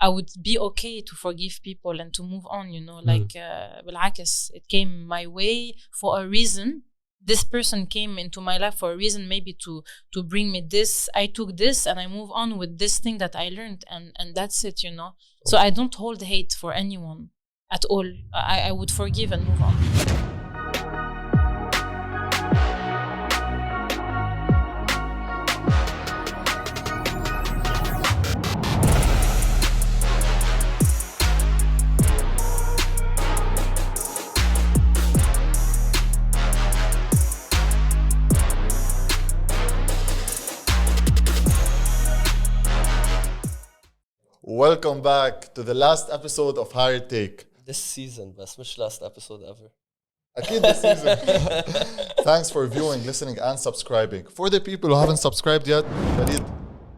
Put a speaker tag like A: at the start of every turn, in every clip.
A: I would be okay to forgive people and to move on, you know, like بالعكس, it came my way for a reason. This person came into my life for a reason, maybe to bring me this. I took this and I move on with this thing that I learned, and that's it, you know. So I don't hold hate for anyone at all. I would forgive and move on.
B: Welcome back to the last episode of Higher Take.
C: This season, بس مش last episode ever.
B: أكيد this season. Thanks for viewing, listening, and subscribing. For the people who haven't subscribed yet, Khalid,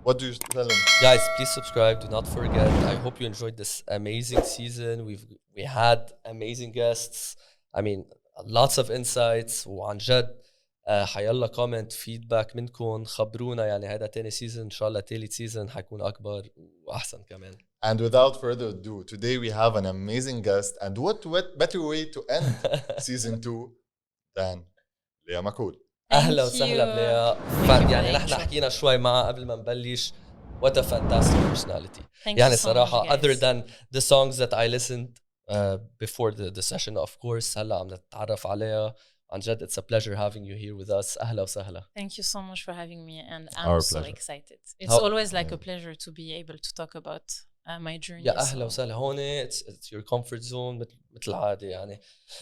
B: what do you tell them?
C: Guys, please subscribe. Do not forget. I hope you enjoyed this amazing season. We had amazing guests. I mean, lots of insights. وعن جد حيلا كومنت فيدباك منكم خبرونا يعني هذا تاني سيزن ان شاء الله تالت سيزن حيكون اكبر واحسن كمان.
B: And without further ado, today we have an amazing guest, and what better way to end season 2 than Lea Makhoul.
C: اهلا وسهلا بليا. يعني نحن حكينا شوي معها قبل ما نبلش. What a fantastic personality. يعني صراحة other than the songs that I listened before the session of course هلا عم نتعرف عليها. عن جد it's a pleasure having you here with us. أهلا وسهلا.
A: Thank you so much for having me, and I'm so excited. It's always like a pleasure to be able to talk about my journey.
C: يا أهلا وسهلا. هون it's your comfort zone مثل العادة يعني.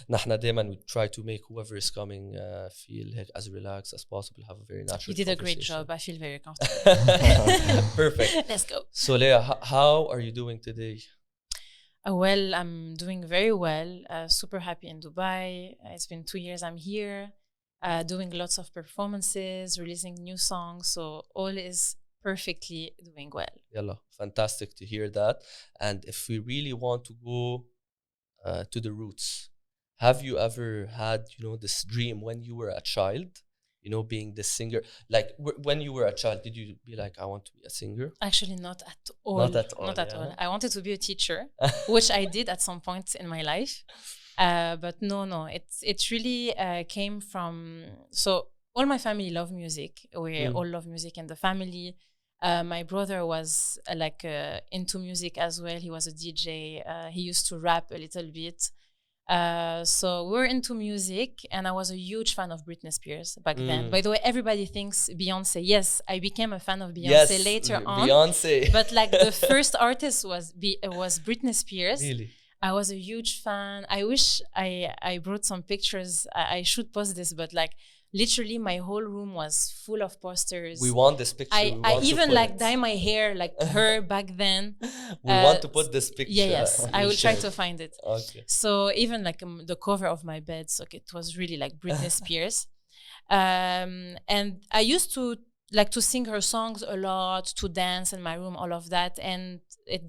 C: نحن دائما we try to make whoever is coming feel as relaxed as possible, have a very natural
A: You did a great job. I feel very comfortable.
C: Perfect.
A: Let's go.
C: So Lea, how are you doing today?
A: Well, I'm doing very well. Super happy in Dubai. It's been 2 years I'm here, doing lots of performances, releasing new songs. So all is perfectly doing well.
C: Yalla, fantastic to hear that. And if we really want to go to the roots, have you ever had, this dream when you were a child? Being the singer, like when you were a child, did you be like, I want to be a singer?
A: Actually, not at all. Not at all. I wanted to be a teacher, which I did at some point in my life. But no, it really came from, so all my family love music. We all love music in the family. My brother was into music as well. He was a DJ. He used to rap a little bit. So we're into music, and I was a huge fan of Britney Spears back then. By the way, everybody thinks Beyonce. Yes, I became a fan of Beyonce later on.
C: Beyonce.
A: But the first artist was Britney Spears.
C: Really?
A: I was a huge fan. I wish I brought some pictures. I should post this, but literally my whole room was full of posters.
C: We want this picture.
A: I even dye my hair like her back then.
C: We want to put this picture.
A: Yes, I will try to find it.
C: Okay.
A: So even the cover of my bed, so it was really like Britney Spears. And I used to sing her songs a lot, to dance in my room, all of that. And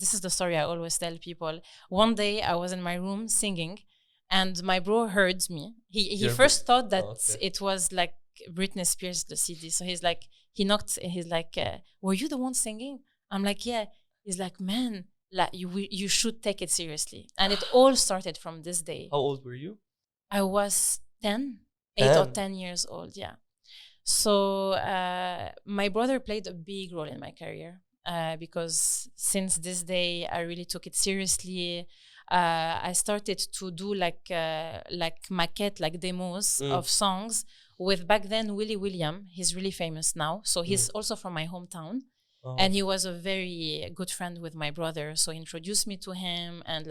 A: this is the story I always tell people. One day I was in my room singing, and my bro heard me. He first thought that it was like Britney Spears, the CD. So he knocked, he's like, were you the one singing? I'm like, yeah. He's like, man, you should take it seriously. And it all started from this day.
C: How old were you?
A: I was 8 or 10 years old, yeah. So my brother played a big role in my career because since this day, I really took it seriously. I started to do maquette, demos of songs with back then Willie William. He's really famous now. So he's also from my hometown. Oh. And he was a very good friend with my brother. So he introduced me to him. And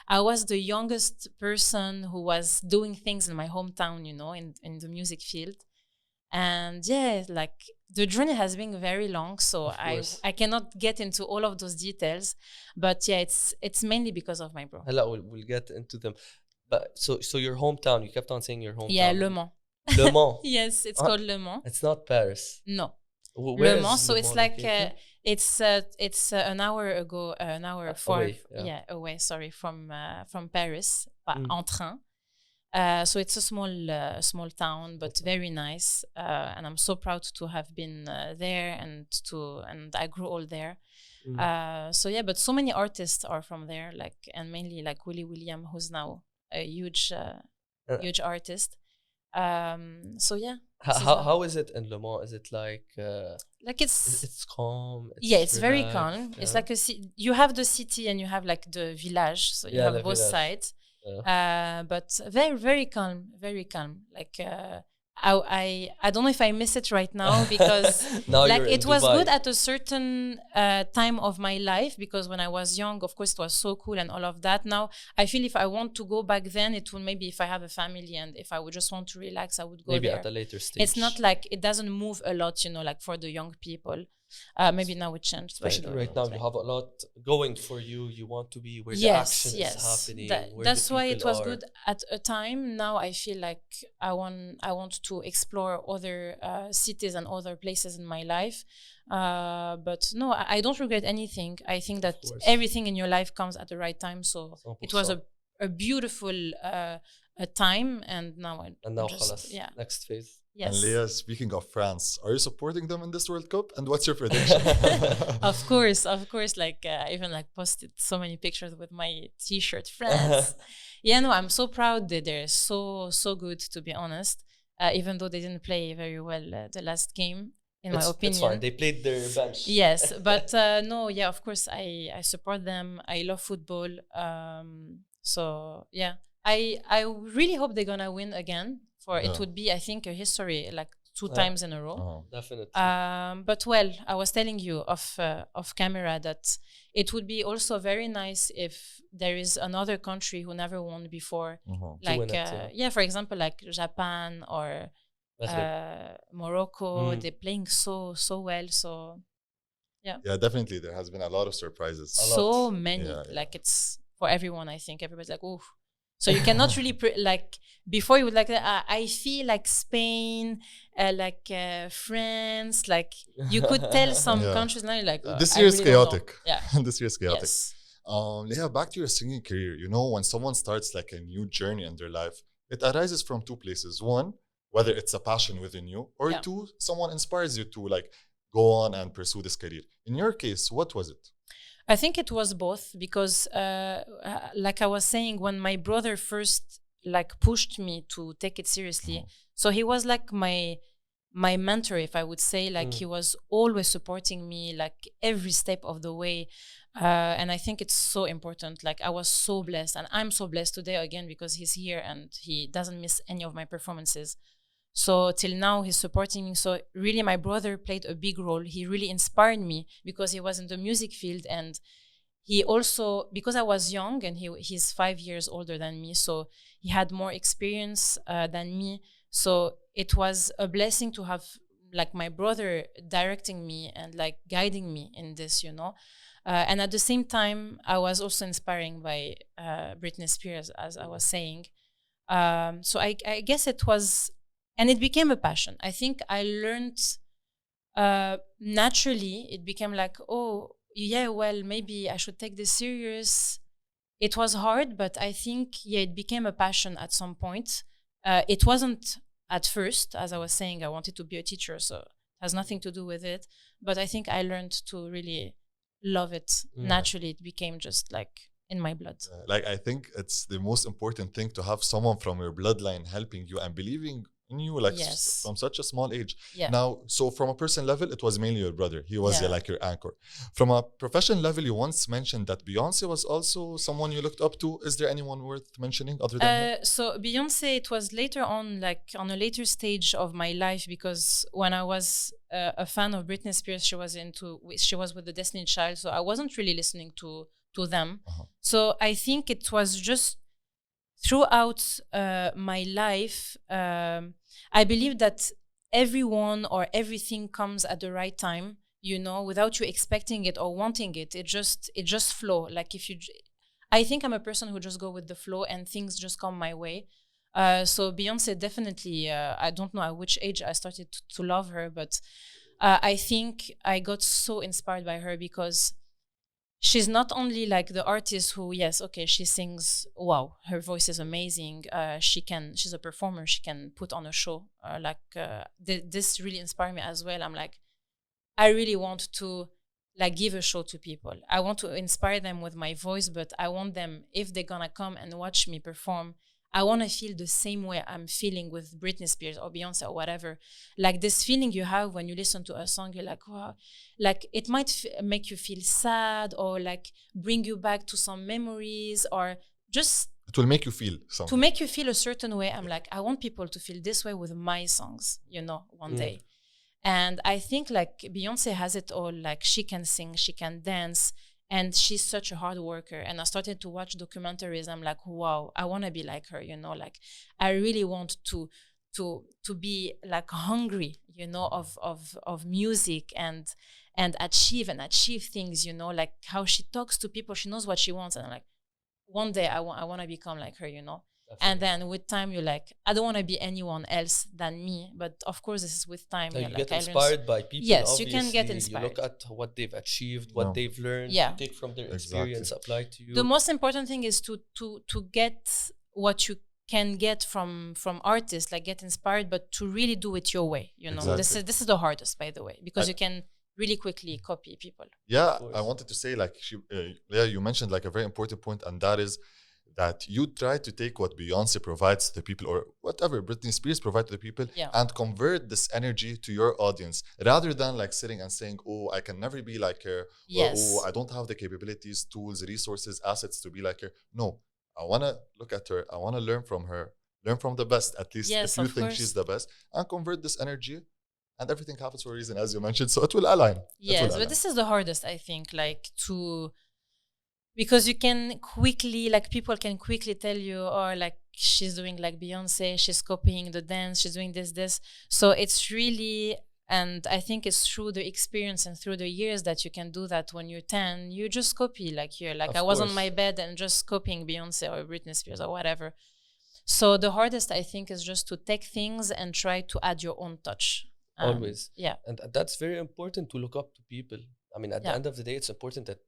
A: I was the youngest person who was doing things in my hometown, in the music field. And yeah, the journey has been very long, so I cannot get into all of those details, but yeah, it's mainly because of my bro.
C: We'll get into them. But so your hometown, you kept on saying your hometown.
A: Yeah, Le Mans.
C: Le Mans.
A: Yes, it's called Le Mans.
C: It's not Paris.
A: No.
C: Where
A: Le Mans. So it's it's an hour away. Sorry, from Paris, en train. So it's a small town, but very nice, and I'm so proud to have been there, and I grew all there. So yeah, but so many artists are from there, like, and mainly like Willie William, who's now a huge artist. So yeah,
C: How is it in Le Mans? Is it like
A: like
C: it's calm?
A: Yeah, it's very
C: relaxed,
A: calm.
C: yeah?
A: It's like you have the city and you have like the village, so you
C: Yeah,
A: have
C: the
A: both
C: village.
A: sides.
C: Yeah.
A: But very, very calm, very calm. Like I don't know if I miss it right now because
C: Now
A: like
C: you're in
A: it was
C: Dubai.
A: good at a certain time of my life, because when I was young, of course, it was so cool and all of that. Now I feel if I want to go back then, it will maybe if I have a family and if I would just want to relax, I would go
C: Maybe
A: there.
C: at a later stage.
A: It's not like it doesn't move a lot, like for the young people. Maybe now it changed.
C: Especially right now, you have a lot going for you. You want to be where the action is happening.
A: That's why it was
C: are.
A: good at a time. Now I feel like I want to explore other cities and other places in my life. But no, I don't regret anything. I think that everything in your life comes at the right time. So it was a beautiful time, and now
C: next phase.
A: Yes.
B: And Lea, speaking of France, are you supporting them in this World Cup? And what's your prediction?
A: Of course. Like I even like posted so many pictures with my T-shirt, France. Yeah, no, I'm so proud that they're so good, to be honest. Even though they didn't play very well the last game, in my opinion.
C: It's fine. They played their bench.
A: Yes, but no, yeah, of course, I support them. I love football. So yeah, I really hope they're gonna win again. It would be, I think, a history, like 2 times in a row.
C: Definitely.
A: But well, I was telling you off camera that it would be also very nice if there is another country who never won before, like for example, like Japan or Morocco. They're playing so well. So yeah,
B: definitely. There has been a lot of surprises.
A: So many. Like it's for everyone. I think everybody's like, oof. So you cannot really like before you would like I feel like Spain, like France, like you could tell some countries now. You're like
B: this year is chaotic.
A: Yeah,
B: this year is chaotic.
A: Yes.
B: Lea, back to your singing career. When someone starts like a new journey in their life, it arises from 2 places. One, whether it's a passion within you, or 2, someone inspires you to like go on and pursue this career. In your case, what was it?
A: I think it was both, because like I was saying, when my brother first like pushed me to take it seriously, so he was like my mentor, if I would say. Like he was always supporting me like every step of the way, and I think it's so important. Like I was so blessed, and I'm so blessed today again because he's here and he doesn't miss any of my performances. So till now he's supporting me. So really my brother played a big role. He really inspired me because he was in the music field, and he also, because I was young and he's 5 years older than me, so he had more experience than me. So it was a blessing to have like my brother directing me and like guiding me in this, and at the same time I was also inspiring by Britney Spears, as I was saying. So I guess it was. And it became a passion. I think I learned naturally. It became like, oh, yeah, well, maybe I should take this serious. It was hard, but I think, it became a passion at some point. It wasn't at first, as I was saying, I wanted to be a teacher, so it has nothing to do with it. But I think I learned to really love it naturally. It became just like in my blood.
B: Like, I think it's the most important thing to have someone from your bloodline helping you and believing in you, like from such a small age. Now, so from a personal level, it was mainly your brother. He was like your anchor. From a professional level, you once mentioned that Beyonce was also someone you looked up to. Is there anyone worth mentioning other than her?
A: So Beyonce, it was later on, like on a later stage of my life, because when I was a fan of Britney Spears, she was with the Destiny Child, so I wasn't really listening to them. So I think it was just throughout my life, I believe that everyone or everything comes at the right time, without you expecting it or wanting it. It just flow. Like I think I'm a person who just go with the flow and things just come my way. So Beyonce, definitely, I don't know at which age I started to love her, but I think I got so inspired by her because she's not only like the artist who, she sings, wow, her voice is amazing. She's a performer. She can put on a show. This really inspired me as well. I'm like, I really want to like give a show to people. I want to inspire them with my voice, but I want them, if they're gonna come and watch me perform, I want to feel the same way I'm feeling with Britney Spears or Beyonce or whatever. Like this feeling you have when you listen to a song, you're like, wow, like it might make you feel sad or like bring you back to some memories, or just
B: it will make you feel something.
A: To make you feel a certain way. I'm like, I want people to feel this way with my songs, one day. And I think like Beyonce has it all. Like she can sing, she can dance, and she's such a hard worker. And I started to watch documentaries. I'm like, wow, I want to be like her, like I really want to be like hungry, of music and achieve things, like how she talks to people. She knows what she wants. And I'm like, one day I want to become like her, Definitely. And then with time, you're like, I don't want to be anyone else than me. But of course, this is with time.
C: So you
A: like,
C: get inspired by people.
A: Yes,
C: obviously.
A: You can get inspired.
C: You look at what they've achieved, what they've learned. You take from their experience, apply to you.
A: The most important thing is to get what you can get from artists, like get inspired, but to really do it your way. This is the hardest, by the way, because you can really quickly copy people.
B: Yeah, I wanted to say, like, Lea, you mentioned like a very important point, and that is that you try to take what Beyonce provides to the people, or whatever Britney Spears provides to the people, and convert this energy to your audience, rather than like sitting and saying, oh, I can never be like her, or oh, I don't have the capabilities, tools, resources, assets to be like her. No, I want to look at her, I want to learn from her, learn from the best, at least if you think she's the best, and convert this energy. And everything happens for a reason, as you mentioned, so it will align.
A: Yes, but this is the hardest, I think, like because you can quickly, like people can quickly tell you, or like she's doing like Beyonce, she's copying the dance, she's doing this. So it's really, and I think it's through the experience and through the years that you can do that. When you're 10, you just copy, like here, like I was on my bed and just copying Beyonce or Britney Spears or whatever. So the hardest, I think, is just to take things and try to add your own touch.
C: Always.
A: Yeah.
C: And that's very important, to look up to people. I mean, at the end of the day, it's important that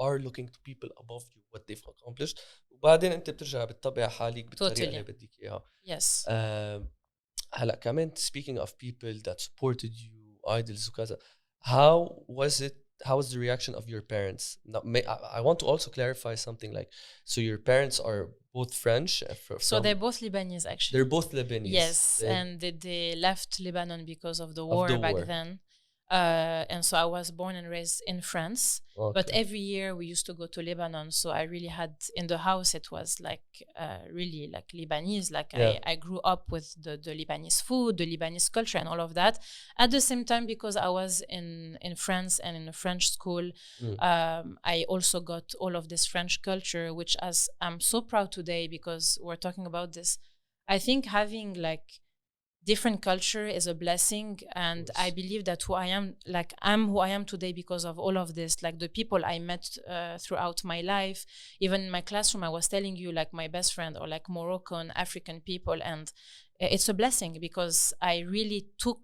C: are looking to people above you, what they've accomplished. وبعدين انت بترجع بتطبع حالك بالطريقه اللي بدك اياها.
A: Yes.
C: هلا كمان, speaking of people that supported you, idols وكذا, how was the reaction of your parents? Now, I want to also clarify something, like, so your parents are both French?
A: So they're both Lebanese, actually.
C: They're both Lebanese.
A: Yes, and they left Lebanon because of the war back then. And so I was born and raised in France, but every year we used to go to Lebanon. So I really had, in the house, it was like really like Lebanese. Like I grew up with the Lebanese food, the Lebanese culture and all of that. At the same time, because I was in France and in a French school, I also got all of this French culture, which I'm so proud today, because we're talking about this. I think having like different culture is a blessing, and I believe that I'm who I am today because of all of this, like the people I met throughout my life. Even in my classroom, I was telling you, like my best friend, or like Moroccan, African people, and it's a blessing because I really took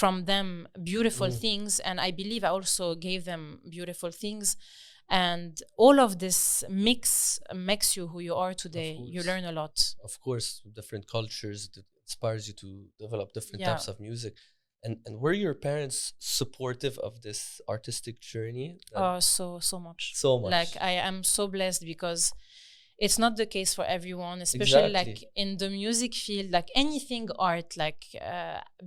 A: from them beautiful things, and I believe I also gave them beautiful things. And all of this makes you who you are today. You learn a lot.
C: Of course, different cultures that inspires you to develop different types of music. And were your parents supportive of this artistic journey?
A: So much.
C: So much.
A: Like I am so blessed, because it's not the case for everyone, especially like in the music field, like anything art, like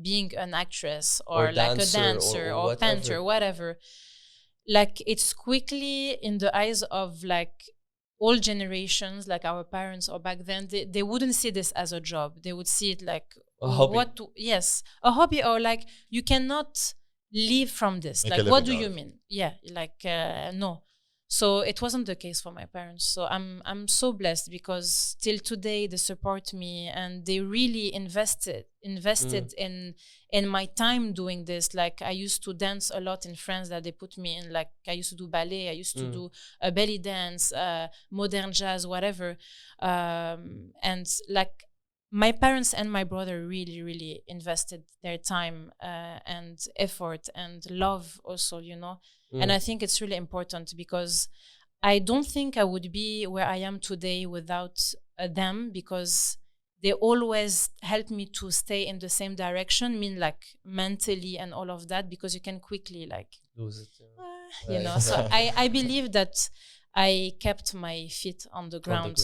A: being an actress or like a dancer or painter, whatever. Like it's quickly in the eyes of like all generations, like our parents or back then, they wouldn't see this as a job. They would see it like
C: a hobby.
A: A hobby, or like you cannot live from this. Like what do you mean? Yeah, like no. So it wasn't the case for my parents. So I'm so blessed, because till today they support me, and they really invested in my time doing this. Like I used to dance a lot in France that they put me in. Like I used to do ballet, I used to do a belly dance, modern jazz, whatever. And like my parents and my brother really, really invested their time and effort and love also, And I think it's really important, because I don't think I would be where I am today without them, because they always help me to stay in the same direction, like mentally and all of that, because you can quickly like
C: lose it.
A: You know, so I believe that I kept my feet on the ground,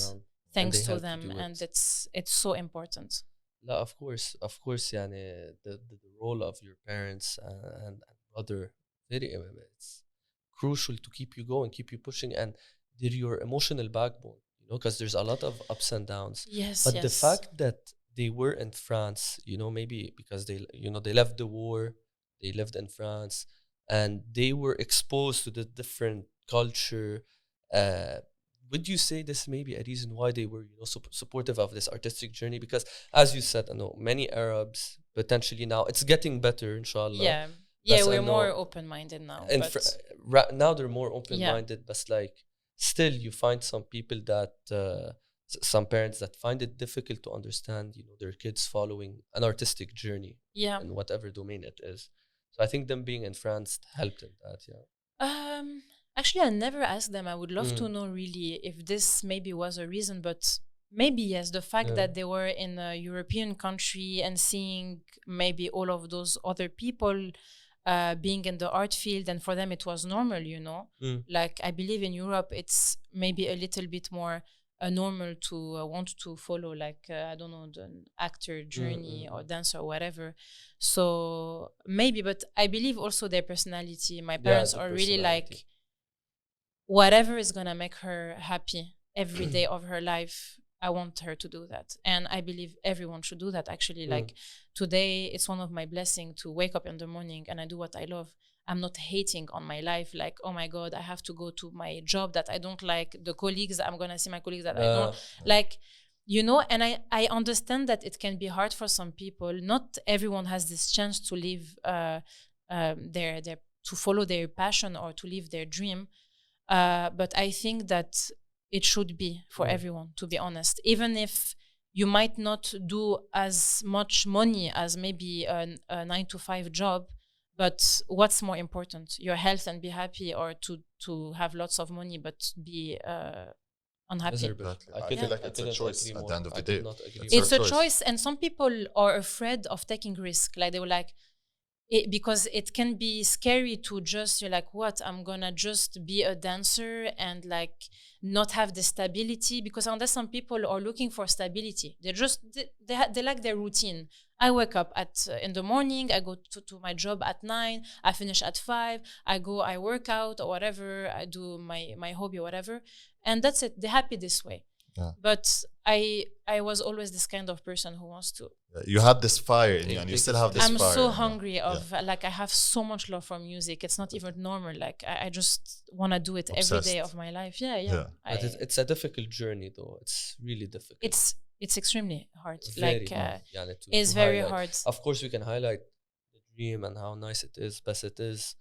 A: thanks to them, and it's so important.
C: No, of course, يعني the role of your parents and brother, very it's crucial to keep you going, keep you pushing, and they're your emotional backbone, you know, because there's a lot of ups and downs.
A: Yes,
C: but the fact that they were in France, you know, maybe because they, you know, they left the war, they lived in France, and they were exposed to the different culture. Would you say this may be a reason why they were, you know, supportive of this artistic journey? Because as you said, I know many Arabs potentially now it's getting better, inshallah.
A: Yeah, we're more open-minded now.
C: And now they're more open-minded, but like still you find some people that some parents that find it difficult to understand, you know, their kids following an artistic journey in whatever domain it is. So I think them being in France helped in that.
A: Actually, I never asked them. I would love to know really if this maybe was a reason, but maybe yes. The fact that they were in a European country and seeing maybe all of those other people being in the art field, and for them it was normal, you know. Like I believe in Europe, it's maybe a little bit more normal to want to follow, like I don't know, the actor journey or dancer or whatever. So maybe, but I believe also their personality. My parents are really like, whatever is gonna make her happy every day of her life, I want her to do that. And I believe everyone should do that, actually. Like today, it's one of my blessings to wake up in the morning and I do what I love. I'm not hating on my life, like, oh my God, I have to go to my job that I don't like, the colleagues, I'm gonna see my colleagues that I don't like, you know. And I understand that it can be hard for some people. Not everyone has this chance to live to follow their passion or to live their dream. But I think that it should be for everyone, to be honest. Even if you might not do as much money as maybe a 9-to-5 job, but what's more important, your health and be happy, or to have lots of money but be unhappy?
B: Exactly. I feel like it's a choice at the end of the day.
A: It's a choice, and some people are afraid of taking risk. Like they were like, because it can be scary to just, you're like, what, I'm gonna just be a dancer and like not have the stability, because unless some people are looking for stability, they like their routine. I wake up in the morning, I go to my job at 9, I finish at 5, I work out or whatever, I do my hobby or whatever, and that's it. They're happy this way. But I was always this kind of person who wants to.
B: You had this fire in you, and you still have this
A: fire. I'm so hungry like I have so much love for music. It's not even normal. Like I just want to do it every day of my life.
C: But it's a difficult journey, though. It's really difficult.
A: It's extremely hard.
C: It's very hard.
A: It's very hard.
C: Of course, we can highlight the dream and how nice it is, but it is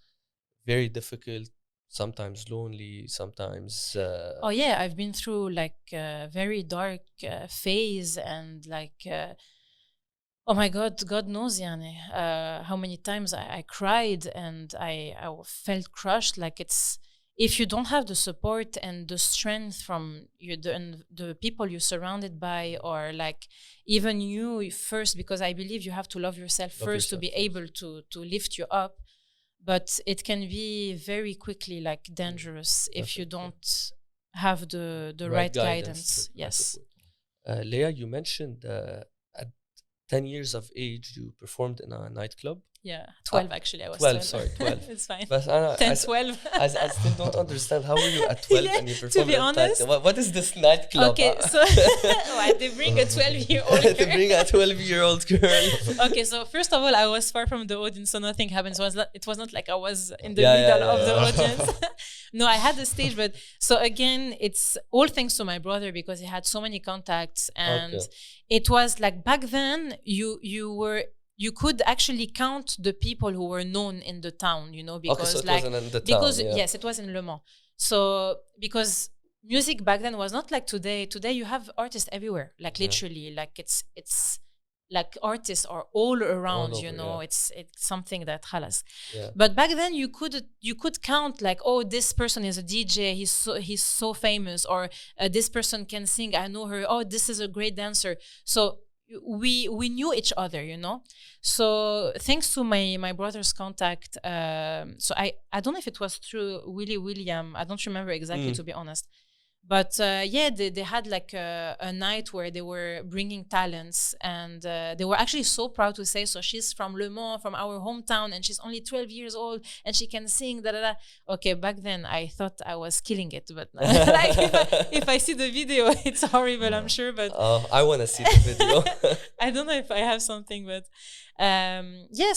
C: very difficult. Sometimes lonely, sometimes
A: I've been through like a very dark phase, and like oh my God, God knows, yani, how many times I cried and I felt crushed. Like it's, if you don't have the support and the strength from the people you're surrounded by, or like even you first, because I believe you have to love yourself first to be able to lift you up. But it can be very quickly like dangerous if you don't have the right guidance. Yes.
C: Lea, you mentioned at 10 years of age, you performed in a nightclub.
A: Yeah, 12 actually. I was
C: 12. Sorry, 12.
A: It's fine.
C: But
A: 10, 12.
C: I still don't understand how were you at 12 and you performed.
A: To be honest,
C: what is this nightclub?
A: Okay, so they bring a 12-year-old girl.
C: They bring a 12-year-old girl.
A: Okay, so first of all, I was far from the audience, so nothing happened. So it was not like I was in the middle of the audience. No, I had the stage, but so again, it's all thanks to my brother, because he had so many contacts, and it was like back then you could actually count the people who were known in the town, you know, because
C: so it wasn't in the town,
A: yes, it was in Le Mans. So because music back then was not like today. Today you have artists everywhere, like literally, like it's like artists are all around, you know. It's something that halas. But back then you could count like, oh, this person is a DJ, he's so famous, or this person can sing, I know her, oh, this is a great dancer. So we knew each other, you know. So thanks to my brother's contact, so I don't know if it was through William. I don't remember exactly, to be honest. But they had like a night where they were bringing talents, and they were actually so proud to say, so she's from Le Mans, from our hometown, and she's only 12 years old, and she can sing, da da da. Okay, back then I thought I was killing it, but like if I see the video, it's horrible, I'm sure. But
C: I want to see the video.
A: I don't know if I have something, but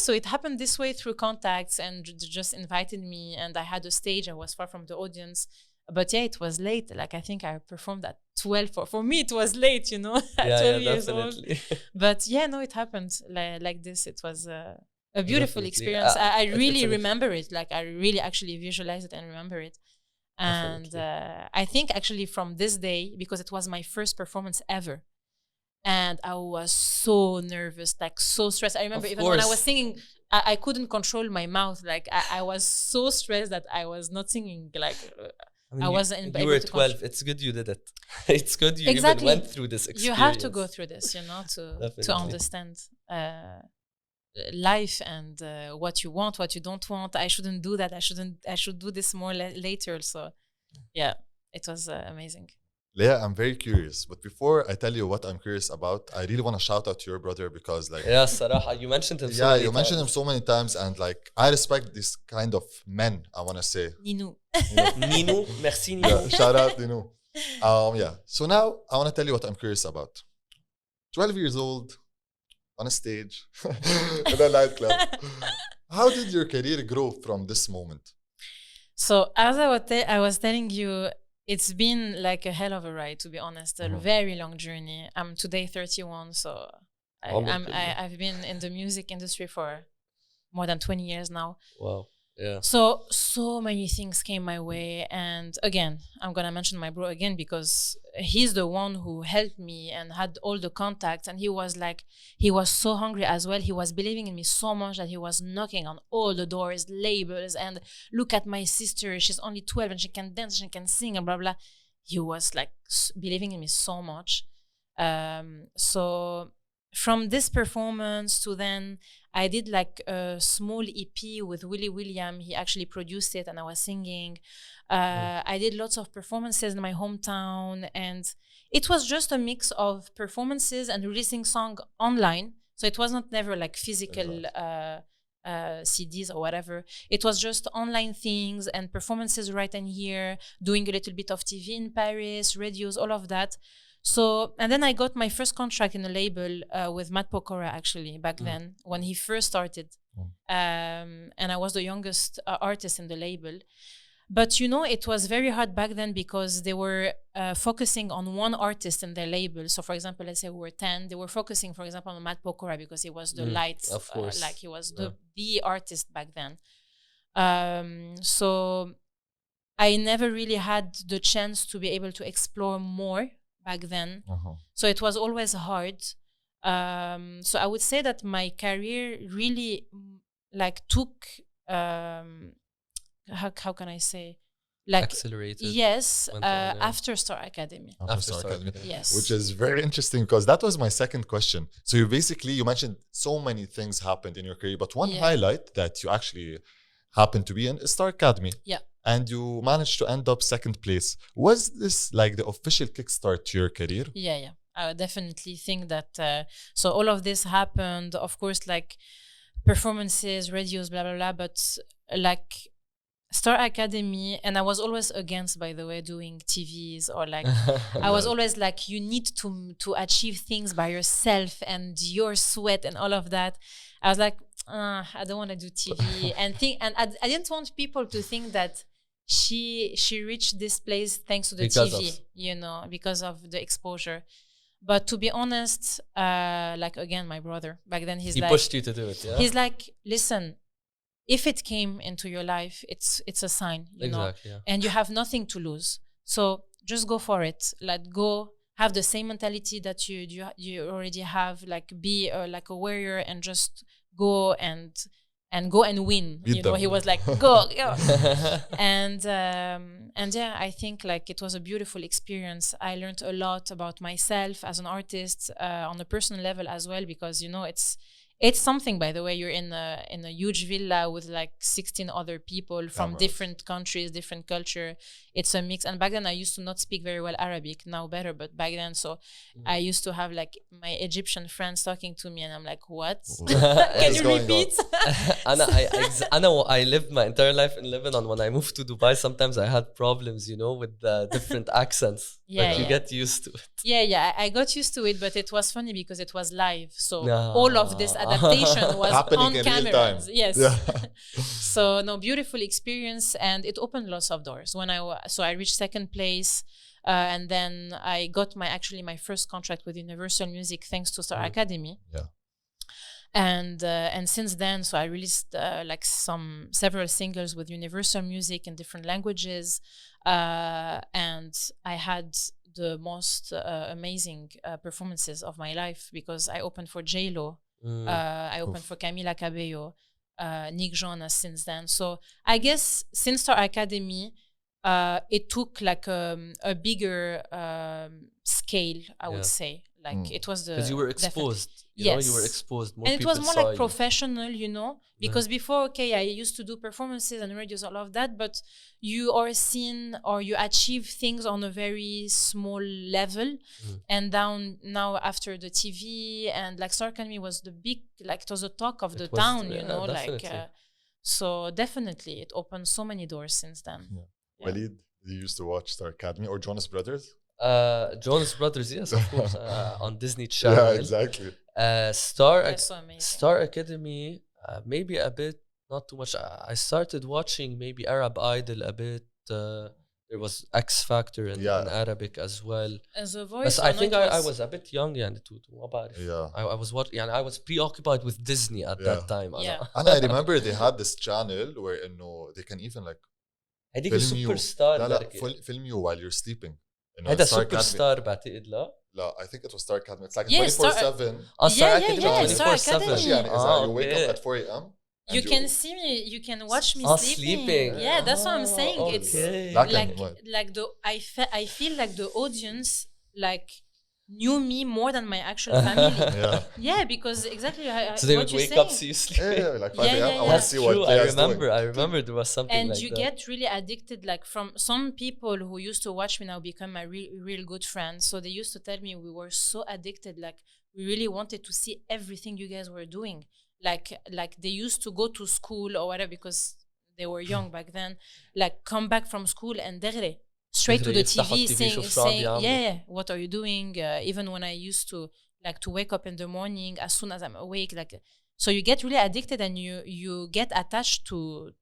A: so it happened this way through contacts, and just invited me, and I had a stage. I was far from the audience. But yeah, it was late. Like I think I performed at 12. For me, it was late, you know, at 12 years old. But yeah, no, it happened like this. It was a beautiful experience. I really remember it. Like I really actually visualize it and remember it. And I think actually from this day, because it was my first performance ever, and I was so nervous, like so stressed. I remember even when I was singing, I couldn't control my mouth. Like I was so stressed that I was not singing like... I wasn't.
C: You were 12. It's good you did it. It's good you even went through this experience.
A: You have to go through this, you know, to understand life and what you want, what you don't want. I shouldn't do that. I should do this more later. So, yeah, it was amazing.
B: Lea, I'm very curious, but before I tell you what I'm curious about, I really want to shout out to your brother because, like,
C: yeah, Saraha, you mentioned him. Yeah,
B: you mentioned him so many times, and like, I respect this kind of men. I want to say,
A: Ninou,
C: merci Ninou.
B: Yeah, shout out Ninou. Yeah. So now I want to tell you what I'm curious about. 12 years old, on a stage, in a nightclub. How did your career grow from this moment?
A: So as I was telling you, it's been like a hell of a ride, to be honest. A very long journey. I'm today 31, so I've been in the music industry for more than 20 years now.
C: Wow. Yeah.
A: So many things came my way, and again, I'm gonna mention my bro again because he's the one who helped me and had all the contacts, and he was so hungry as well. He was believing in me so much that he was knocking on all the doors, labels, and look at my sister, she's only 12 and she can dance, she can sing, and blah blah. He was like believing in me so much. So from this performance to then, I did like a small EP with William. He actually produced it, and I was singing. I did lots of performances in my hometown, and it was just a mix of performances and releasing song online. So it was not never like physical CDs or whatever. It was just online things and performances right in here, doing a little bit of TV in Paris, radios, all of that. So, and then I got my first contract in a label with Matt Pokora, actually, back then, when he first started. And I was the youngest artist in the label. But, you know, it was very hard back then because they were focusing on one artist in their label. So, for example, let's say we were 10. They were focusing, for example, on Matt Pokora because he was the light, like he was the artist back then. So I never really had the chance to be able to explore more back then. So it was always hard. So I would say that my career really like took how can I say, like
C: accelerated.
A: Yes, after Star Academy.
B: After Star Academy.
A: Yes.
B: Which is very interesting because that was my second question. So you mentioned so many things happened in your career, but one highlight that you actually happened to be in is Star Academy.
A: Yeah.
B: And you managed to end up second place. Was this like the official kickstart to your career?
A: Yeah. I would definitely think that. So all of this happened, of course, like performances, radios, blah, blah, blah. But like Star Academy, and I was always against, by the way, doing TVs or like, I was always like, you need to achieve things by yourself and your sweat and all of that. I was like, I don't want to do TV and I didn't want people to think that she reached this place thanks to the TV, you know, because of the exposure. But to be honest, like again, my brother back then, he
C: pushed you to do it. Yeah?
A: He's like, listen, if it came into your life, it's a sign, you know, and you have nothing to lose. So just go for it. Like go have the same mentality that you already have. Like be like a warrior and just go and and go and win.
B: Beat
A: you know,
B: them.
A: he was like, go. And yeah, I think like it was a beautiful experience. I learned a lot about myself as an artist, on a personal level as well, because, you know, it's something, by the way. You're in a huge villa with like 16 other people from different countries, different culture. It's a mix. And back then I used to not speak very well Arabic, now better, but back then, so I used to have like my Egyptian friends talking to me and I'm like, what? Can you repeat?
C: I lived my entire life in Lebanon. When I moved to Dubai, sometimes I had problems, you know, with the different accents. But you get used to it.
A: Yeah, I got used to it, but it was funny because it was live. So all of this adaptation was
B: happening
A: on
B: in
A: cameras.
B: real time.
A: Yes.
B: Yeah.
A: So no, beautiful experience, and it opened lots of doors. So I reached second place, and then I got my first contract with Universal Music thanks to Star Academy.
B: Yeah.
A: And since then, so I released like several singles with Universal Music in different languages, and I had the most amazing performances of my life, because I opened for J-Lo, I opened for Camila Cabello, Nick Jonas since then. So I guess since Star Academy, it took like a bigger scale, I would say. Like it was
C: because you were exposed. You were exposed. More
A: and it was more like professional, because
C: Yeah.
A: before, I used to do performances and radios, all of that, but you are seen or you achieve things on a very small level. And now after the TV and like Star Academy was the big, like it was the talk of the town,
C: definitely.
A: so definitely it opened so many doors since then.
B: Walid, you used to watch Star Academy or Jonas Brothers?
C: Jonas Brothers, yes, of course, on Disney Channel.
B: Yeah, exactly.
C: Star Academy, maybe a bit, not too much. I started watching maybe Arab Idol a bit. There was X Factor in Arabic as well.
A: As a voice,
C: but I think I was a bit young, I was I was preoccupied with Disney at that time.
B: And I remember they had this channel where they can even like
C: film you.
B: Film you while you're sleeping.
C: هذا سوبر ستار بعتقد
B: لا I think it was Star Academy. It's like 24/7.
C: Star Academy 24/7.
B: يعني إذا you wake up at 4 a.m.
A: You can see me, you can watch me
C: sleeping.
A: Yeah, that's what I'm saying.
C: Okay.
A: It's like I feel like the audience like knew me more than my actual family. Yeah, because exactly
C: so they would wake up, see you sleep.
B: Like 5 a.m. I want to see what
C: I remember there was something
A: and
C: like
A: you get really addicted. Like from some people who used to watch me now become my real good friends. So they used to tell me we were so addicted, like we really wanted to see everything you guys were doing. Like they used to go to school or whatever, because they were young back then, like come back from school and دغري straight to the TV saying what are you doing, even when I used to like to wake up in the morning as soon as I'm awake, like so you get really addicted and you get attached to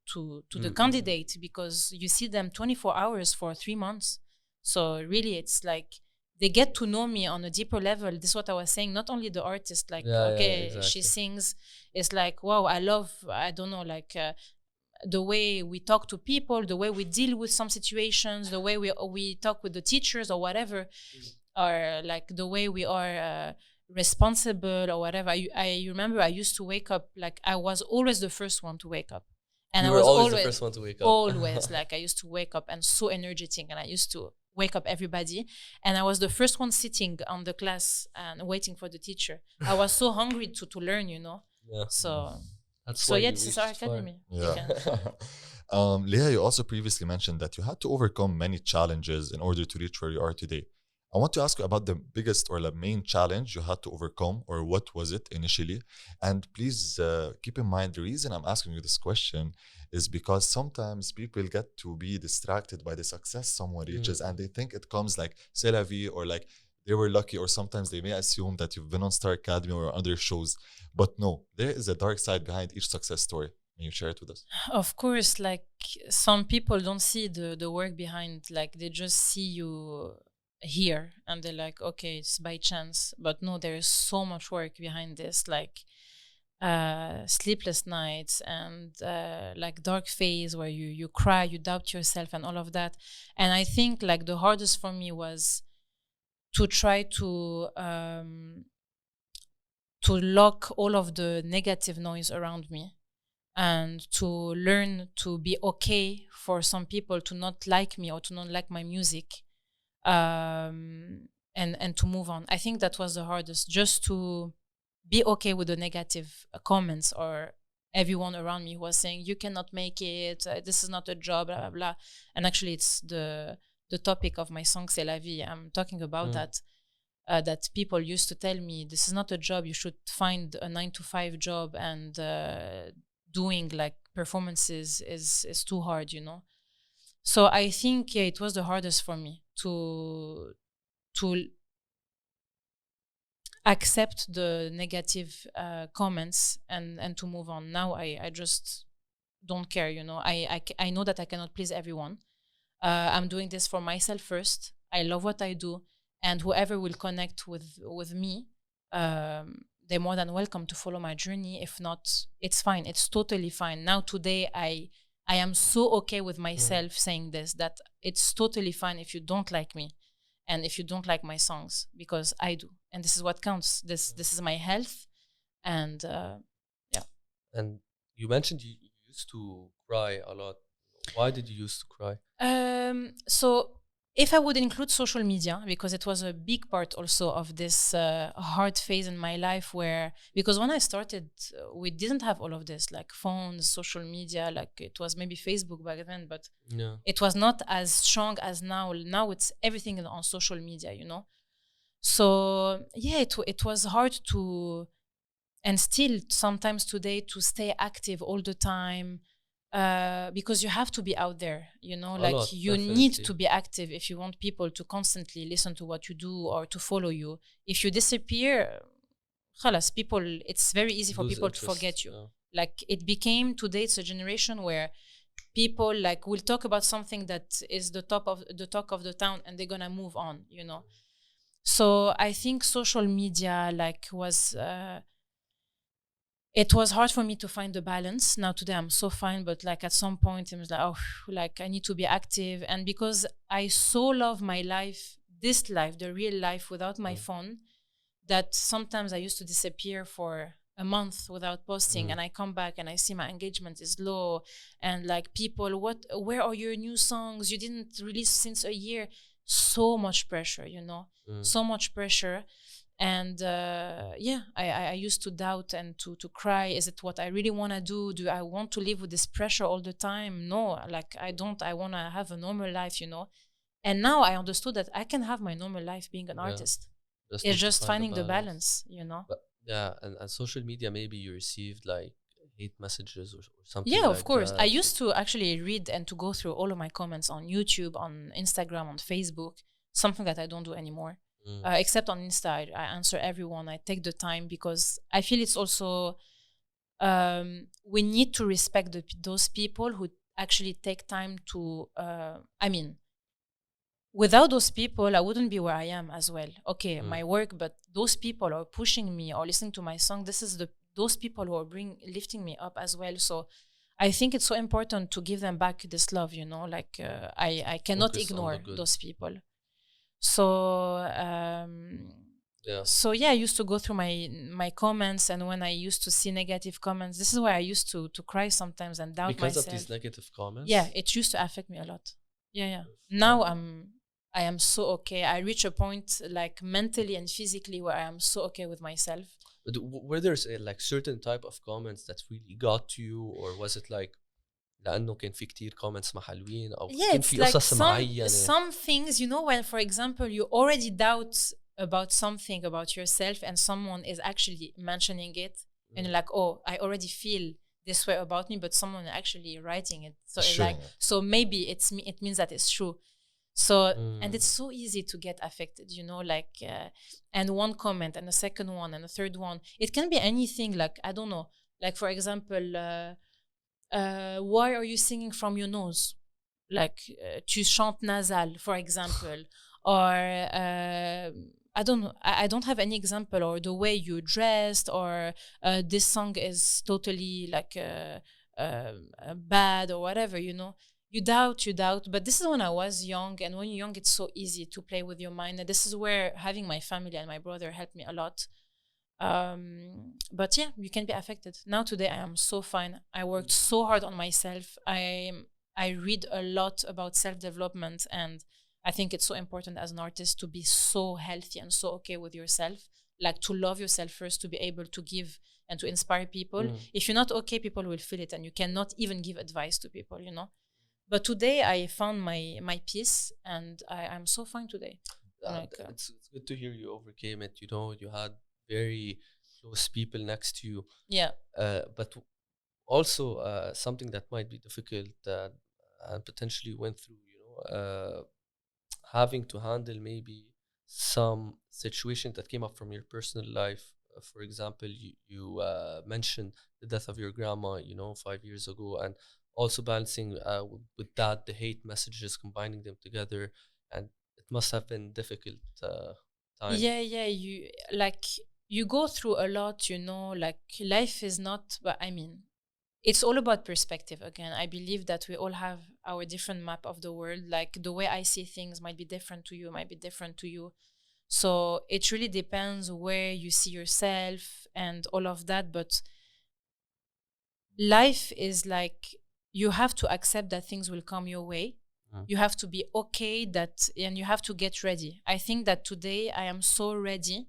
A: the candidate, because you see them 24 hours for 3 months. So really it's like they get to know me on a deeper level. This is what I was saying, not only the artist, like exactly. She sings, it's like wow, I love, I don't know, like the way we talk to people, the way we deal with some situations, the way we talk with the teachers or whatever, or like the way we are responsible or whatever. I remember I used to wake up, like I was always the first one to wake up. And
C: you
A: I was
C: always the first one to wake up.
A: Always, like I used to wake up and so energetic, and I used to wake up everybody. And I was the first one sitting on the class and waiting for the teacher. I was so hungry to learn, So...
C: That's why
A: this is Star Academy.
B: Lea, you also previously mentioned that you had to overcome many challenges in order to reach where you are today. I want to ask you about the biggest or the main challenge you had to overcome, or what was it initially? And please keep in mind, the reason I'm asking you this question is because sometimes people get to be distracted by the success someone reaches, and they think it comes like c'est la vie, or like they were lucky, or sometimes they may assume that you've been on Star Academy or other shows. But no, there is a dark side behind each success story. Can you share it with us?
A: Of course, like some people don't see the work behind, like they just see you here and they're like, okay, it's by chance. But no, there is so much work behind this, like sleepless nights and like dark phase where you cry, you doubt yourself and all of that. And I think like the hardest for me was to try to lock all of the negative noise around me, and to learn to be okay for some people to not like me or to not like my music, and to move on. I think that was the hardest, just to be okay with the negative comments or everyone around me who was saying you cannot make it, this is not a job, blah blah blah. And actually it's the topic of my song C'est la vie. I'm talking about that. That people used to tell me, this is not a job, you should find a 9-to-5 job, and doing like performances is too hard, you know. So I think it was the hardest for me to accept the negative comments and to move on. Now I just don't care, you know. I know that I cannot please everyone. I'm doing this for myself first. I love what I do, and whoever will connect with me, they're more than welcome to follow my journey. If not, it's fine. It's totally fine. Now today I am so okay with myself saying this, that it's totally fine if you don't like me and if you don't like my songs, because I do, and this is what counts. This is my health, and yeah.
C: And you mentioned you used to cry a lot. Why did you used to cry?
A: So if I would include social media, because it was a big part also of this hard phase in my life, where, because when I started, we didn't have all of this, like phones, social media, like it was maybe Facebook back then, but it was not as strong as now. Now it's everything on social media, you know? So yeah, it was hard to, and still sometimes today, to stay active all the time. Because you have to be out there, you know, you definitely need to be active if you want people to constantly listen to what you do or to follow you. If you disappear, khalas, people, it's very easy for people to forget you. Like it became, today it's a generation where people like will talk about something that is the talk of the town, and they're gonna move on, you know. So I think social media was it was hard for me to find the balance. Now today I'm so fine, but at some point it was I need to be active. And because I so love my life, this life, the real life without my phone, that sometimes I used to disappear for a month without posting, and I come back and I see my engagement is low, and people, where are your new songs? You didn't release since a year. So much pressure, you know, so much pressure. And I used to doubt and to cry. Is it what I really want to do? Do I want to live with this pressure all the time? No, I don't. I want to have a normal life, you know. And now I understood that I can have my normal life being an artist. It's just finding the balance, you know.
C: But, and social media, maybe you received hate messages or something.
A: Yeah, of course. I used to actually read and to go through all of my comments on YouTube, on Instagram, on Facebook, something that I don't do anymore. Except on Insta, I answer everyone. I take the time, because I feel it's also we need to respect those people who actually take time to. Without those people, I wouldn't be where I am as well. Okay, my work, but those people are pushing me or listening to my song. This is those people who are lifting me up as well. So I think it's so important to give them back this love. You know, I cannot ignore those people. So So I used to go through my comments, and when I used to see negative comments, this is why I used to cry sometimes and doubt myself.
C: Because of these negative comments?
A: Yeah, it used to affect me a lot. Yeah. Now I am so okay. I reach a point mentally and physically where I am so okay with myself.
C: But were there certain type of comments that really got to you, or was it لأنه كان في كتير comments ما حلوين أو كان في قصص معينة?
A: Some things, you know, when for example you already doubt about something about yourself and someone is actually mentioning it, and you're like, oh, I already feel this way about me, but someone actually writing it, so so maybe it means that it's true. So and it's so easy to get affected, you know, and one comment and a second one and a third one. It can be anything, I don't know, for example, why are you singing from your nose? Tu chantes nasal, for example. Or I don't know, I don't have any example. Or the way you dressed, or this song is totally bad, or whatever, you know. You doubt. But this is when I was young, and when you're young, it's so easy to play with your mind. And this is where having my family and my brother helped me a lot. But yeah, you can be affected. Now today I am so fine. I worked so hard on myself. I read a lot about self-development, and I think it's so important as an artist to be so healthy and so okay with yourself, like to love yourself first, to be able to give and to inspire people. If you're not okay, people will feel it, and you cannot even give advice to people, you know. But today I found my peace, and I'm so fine today.
C: It's good to hear you overcame it. You know, you had very close people next to you.
A: Yeah.
C: But also something that might be difficult and potentially went through, you know, having to handle maybe some situation that came up from your personal life. For example, you mentioned the death of your grandma, you know, 5 years ago, and also balancing with that the hate messages, combining them together, and it must have been difficult time.
A: Yeah, you go through a lot, you know, like life is not, but I mean, it's all about perspective again. I believe that we all have our different map of the world. Like the way I see things might be different to you, might be different to you. So it really depends where you see yourself and all of that. But life is like, you have to accept that things will come your way. You have to be okay that, and you have to get ready. I think that today I am so ready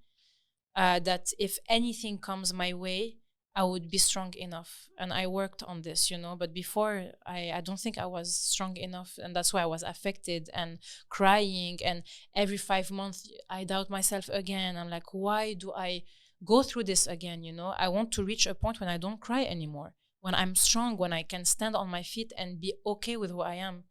A: that if anything comes my way, I would be strong enough. And I worked on this, you know. But before, I don't think I was strong enough. And that's why I was affected and crying. And every 5 months, I doubt myself again. I'm like, why do I go through this again, you know? I want to reach a point when I don't cry anymore, when I'm strong, when I can stand on my feet and be okay with who I am.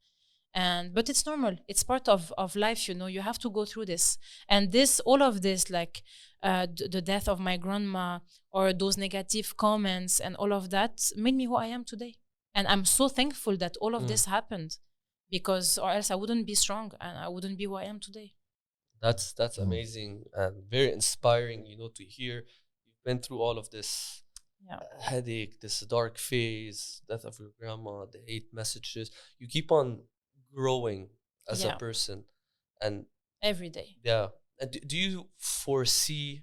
A: But it's normal, it's part of life, you know. You have to go through this, and this, all of this, like the death of my grandma, or those negative comments and all of that, made me who I am today. And I'm so thankful that all of this happened, because or else I wouldn't be strong and I wouldn't be who I am today.
C: That's amazing and very inspiring, you know, to hear you've been through all of this. Headache, this dark phase, death of your grandma, the hate messages. You keep on growing as a person, and
A: every day.
C: Yeah. And do you foresee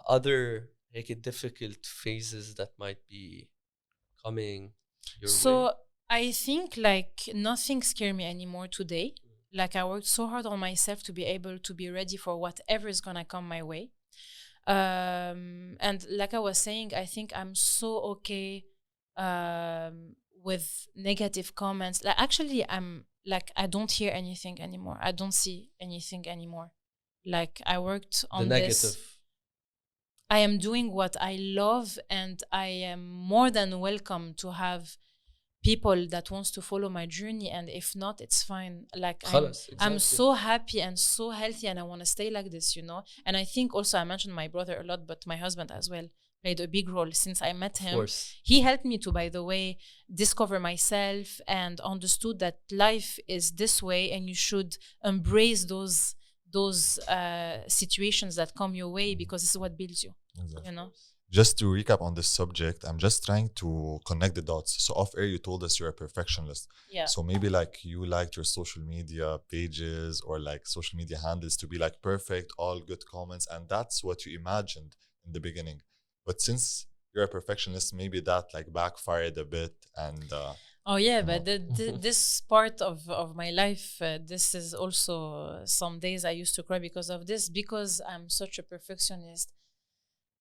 C: other like difficult phases that might be coming your way?
A: I think like nothing scares me anymore today. Like I worked so hard on myself to be able to be ready for whatever is gonna come my way. And like I was saying, I think I'm so okay with negative comments. Like actually, I'm like, I don't hear anything anymore. I don't see anything anymore. Like I worked on this. I am doing what I love, and I am more than welcome to have people that wants to follow my journey, and if not, it's fine. Like I'm so happy and so healthy, and I want to stay like this, you know. And I think also, I mentioned my brother a lot, but my husband as well played a big role since I met him. He helped me to, by the way, discover myself and understood that life is this way, and you should embrace those situations that come your way, because this is what builds you. You know.
B: Just to recap on this subject, I'm just trying to connect the dots. So off air, you told us you're a perfectionist.
A: Yeah.
B: So maybe like you liked your social media pages or like social media handles to be like perfect, all good comments. And that's what you imagined in the beginning. But since you're a perfectionist, maybe that like backfired a bit. And
A: oh yeah, but this part of my life, this is also some days I used to cry because of this, because I'm such a perfectionist.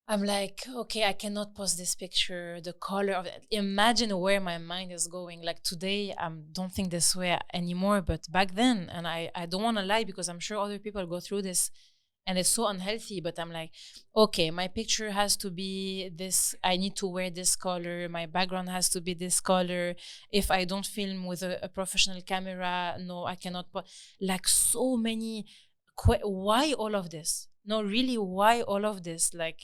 A: I'm like, okay, I cannot post this picture, the color of it. Imagine where my mind is going. Like today, I don't think this way anymore, but back then, and I don't want to lie, because I'm sure other people go through this, and it's so unhealthy. But I'm like, okay, my picture has to be this, I need to wear this color, my background has to be this color. If I don't film with a professional camera, no, I cannot put, like so many, why all of this? No, really, why all of this? Like,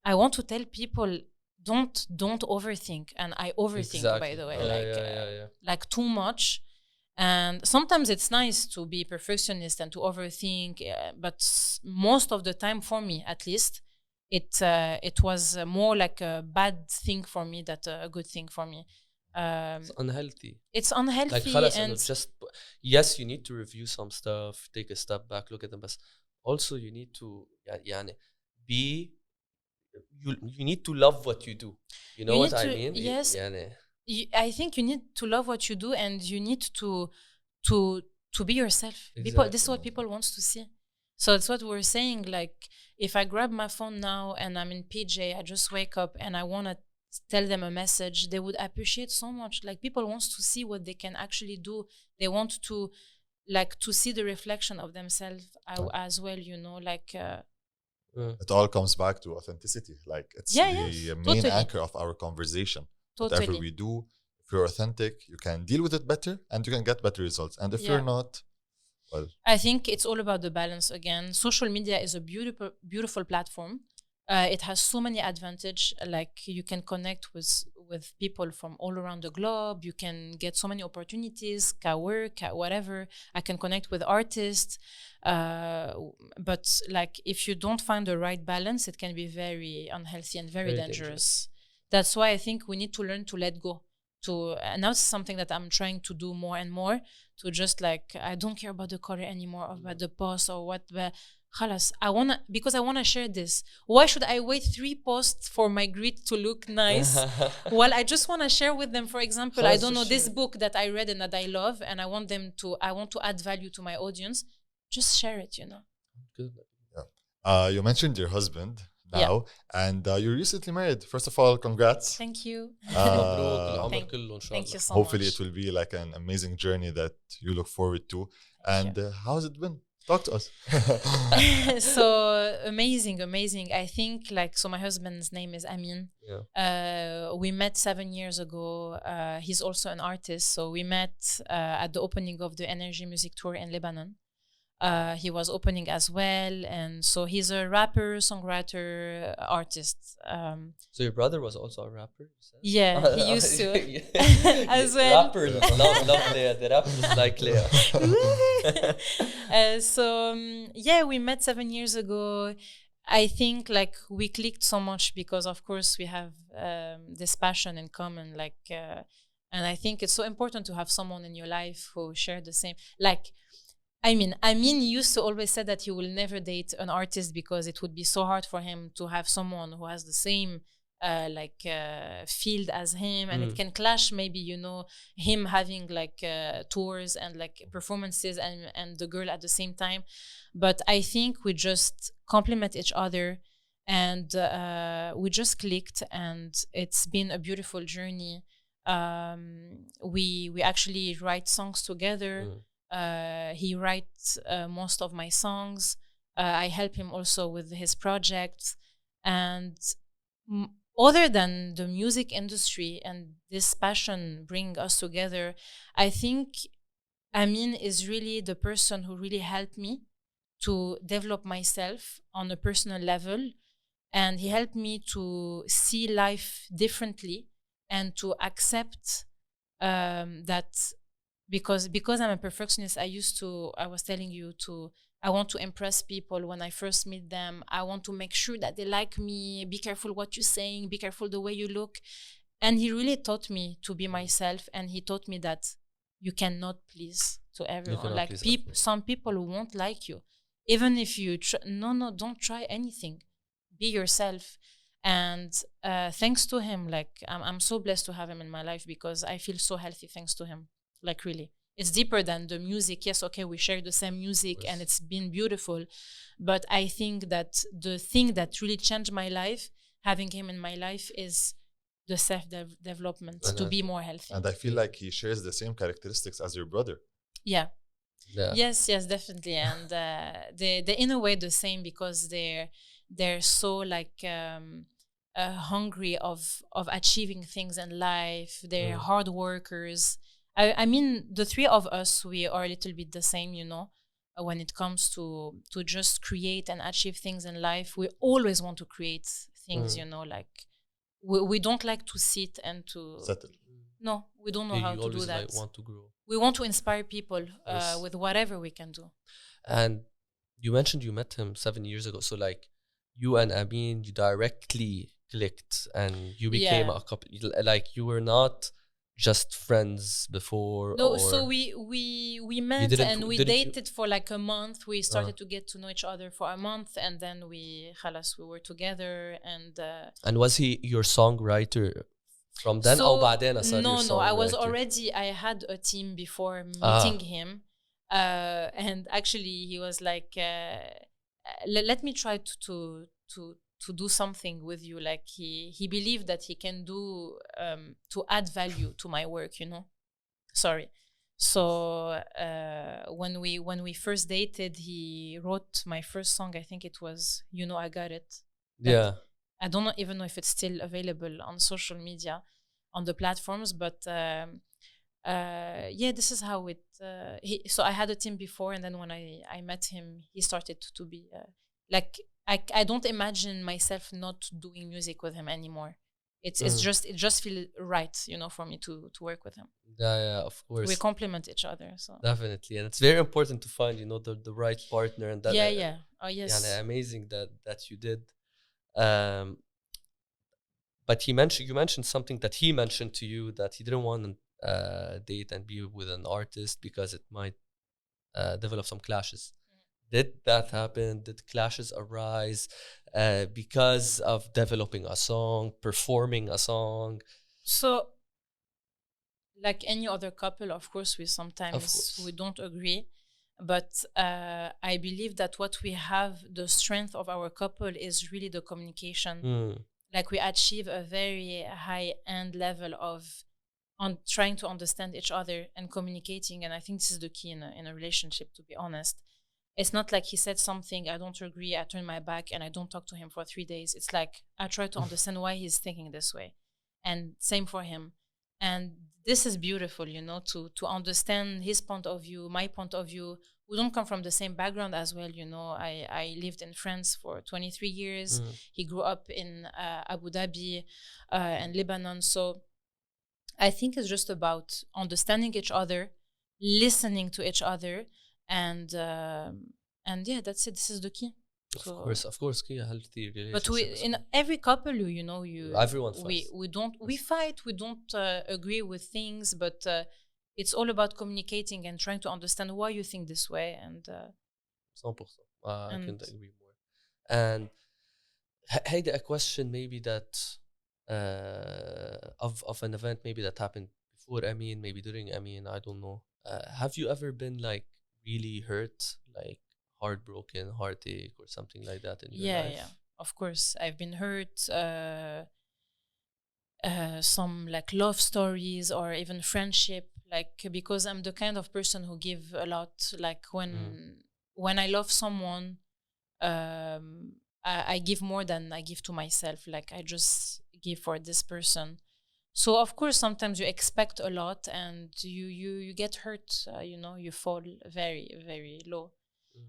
A: I want to tell people, don't overthink. And I overthink, by the way, like too much. And sometimes it's nice to be perfectionist and to overthink, but most of the time, for me at least, it was more like a bad thing for me than a good thing for me.
C: It's unhealthy.
A: It's unhealthy.
C: Like, and just, yes, you need to review some stuff, take a step back, look at them, but also you need to be you need to love what you do. You know what I mean?
A: Yes.
C: يعني.
A: I think you need to love what you do, and you need to be yourself.
C: Exactly.
A: This is what people want to see. So it's what we're saying. Like, if I grab my phone now and I'm in PJ, I just wake up and I want to tell them a message, they would appreciate so much. Like, people want to see what they can actually do. They want to, like, to see the reflection of themselves as well, you know, like.
B: It all comes back to authenticity. Like, it's the main anchor of our conversation.
A: Totally.
B: Whatever we do, if you're authentic, you can deal with it better and you can get better results. And if you're not, well,
A: I think it's all about the balance again. Social media is a beautiful platform. It has so many advantages. Like, you can connect with people from all around the globe. You can get so many opportunities, work, whatever. I can connect with artists. But like, if you don't find the right balance, it can be very unhealthy and very dangerous. That's why I think we need to learn to let go. And now it's something that I'm trying to do more and more, to just like, I don't care about the color anymore, or about the post or what, but khalas, because I want to share this. Why should I wait 3 posts for my grid to look nice? Well, I just want to share with them, for example, I don't know, this book that I read and that I love, and I want to add value to my audience. Just share it, you know.
C: Good.
B: Yeah. You mentioned your husband now, and you're recently married. First of all, congrats.
A: Thank you.
C: Thank
A: you so
B: Hopefully
A: much.
B: it will be like an amazing journey that you look forward to. And how's it been? Talk to us.
A: So amazing. I think, like, so my husband's name is Amin. We met 7 years ago. He's also an artist. So we met at the opening of the Energy Music Tour in Lebanon. He was opening as well, and so he's a rapper, songwriter, artist.
C: So your brother was also a rapper?
A: Yeah, he used to. As well.
C: Rappers love Lea. The rappers like Lea.
A: We met 7 years ago. I think, like, we clicked so much because, of course, we have this passion in common. Like, and I think it's so important to have someone in your life who share the same. Like, I mean, used to always say that he will never date an artist because it would be so hard for him to have someone who has the same field as him, and it can clash. Maybe, you know, him having like tours and like performances and the girl at the same time. But I think we just complement each other, and we just clicked, and it's been a beautiful journey. We actually write songs together. He writes most of my songs. I help him also with his projects. And other than the music industry and this passion bring us together, I think Amin is really the person who really helped me to develop myself on a personal level. And he helped me to see life differently and to accept that because I'm a perfectionist, I was telling you, I want to impress people when I first meet them. I want to make sure that they like me. Be careful what you're saying. Be careful the way you look. And he really taught me to be myself. And he taught me that you cannot please to everyone. Like, some people won't like you. Even if you don't try anything. Be yourself. And thanks to him, like, I'm so blessed to have him in my life because I feel so healthy thanks to him. Like, really, it's deeper than the music. Yes, okay, we share the same music and it's been beautiful. But I think that the thing that really changed my life, having him in my life, is the self-development to be more healthy.
B: And I feel like he shares the same characteristics as your brother.
A: Yeah. Yes, definitely. And they're in a way the same because they're so like hungry of achieving things in life. They're hard workers. I mean, the three of us, we are a little bit the same, you know, when it comes to just create and achieve things in life. We always want to create things, you know, like we don't like to sit and to
B: settle.
A: No, we don't know how to do that.
C: Like, want to grow.
A: We want to inspire people with whatever we can do.
C: And you mentioned you met him 7 years ago. So like you and Amin, you directly clicked and you became a couple. Like, you were not just friends before?
A: No,
C: or
A: so we met and we dated for like a month. We started to get to know each other for a month, and then we were together. And
C: was he your songwriter from then?
A: So,
C: no,
A: I had a team before meeting him, and actually he was like, let me try to do something with you. Like he believed that he can do to add value to my work, Sorry. So when we first dated, he wrote my first song. I think it was I Got It.
C: Yeah.
A: I don't even know if it's still available on social media, on the platforms, but this is how it. So I had a team before, and then when I met him, he started to be like I don't imagine myself not doing music with him anymore. It just feels right, for me to work with him.
C: Yeah, of course.
A: We complement each other, so
C: definitely, and it's very important to find the right partner, and that
A: Oh yes,
C: amazing that you did. But you mentioned something that he mentioned to you, that he didn't want to date and be with an artist because it might develop some clashes. Did that happen? Did clashes arise because of developing a song, performing a song?
A: So, like any other couple, of course, we don't agree. But I believe that what we have, the strength of our couple, is really the communication. Like we achieve a very high-end level of trying to understand each other and communicating. And I think this is the key in a relationship, to be honest. It's not like he said something, I don't agree, I turn my back and I don't talk to him for 3 days. It's like I try to understand why he's thinking this way. And same for him. And this is beautiful, to understand his point of view, my point of view. We don't come from the same background as well, I lived in France for 23 years. He grew up in Abu Dhabi and Lebanon. So I think it's just about understanding each other, listening to each other, and yeah, that's it. This is the key.
C: Of course, key, a healthy relationship.
A: But in every couple,
C: everyone fights.
A: We fight. We don't agree with things, but it's all about communicating and trying to understand why you think this way. And
C: 100%. I can't agree more. And hey, a question maybe that of an event maybe that happened before Amin, maybe during Amin, I don't know. Have you ever been like really hurt, like heartbroken, heartache, or something like that in your life?
A: Yeah, of course. I've been hurt. Some like love stories or even friendship, like because I'm the kind of person who give a lot. Like when I love someone, I give more than I give to myself. Like I just give for this person. So of course sometimes you expect a lot and you get hurt. You fall very, very low.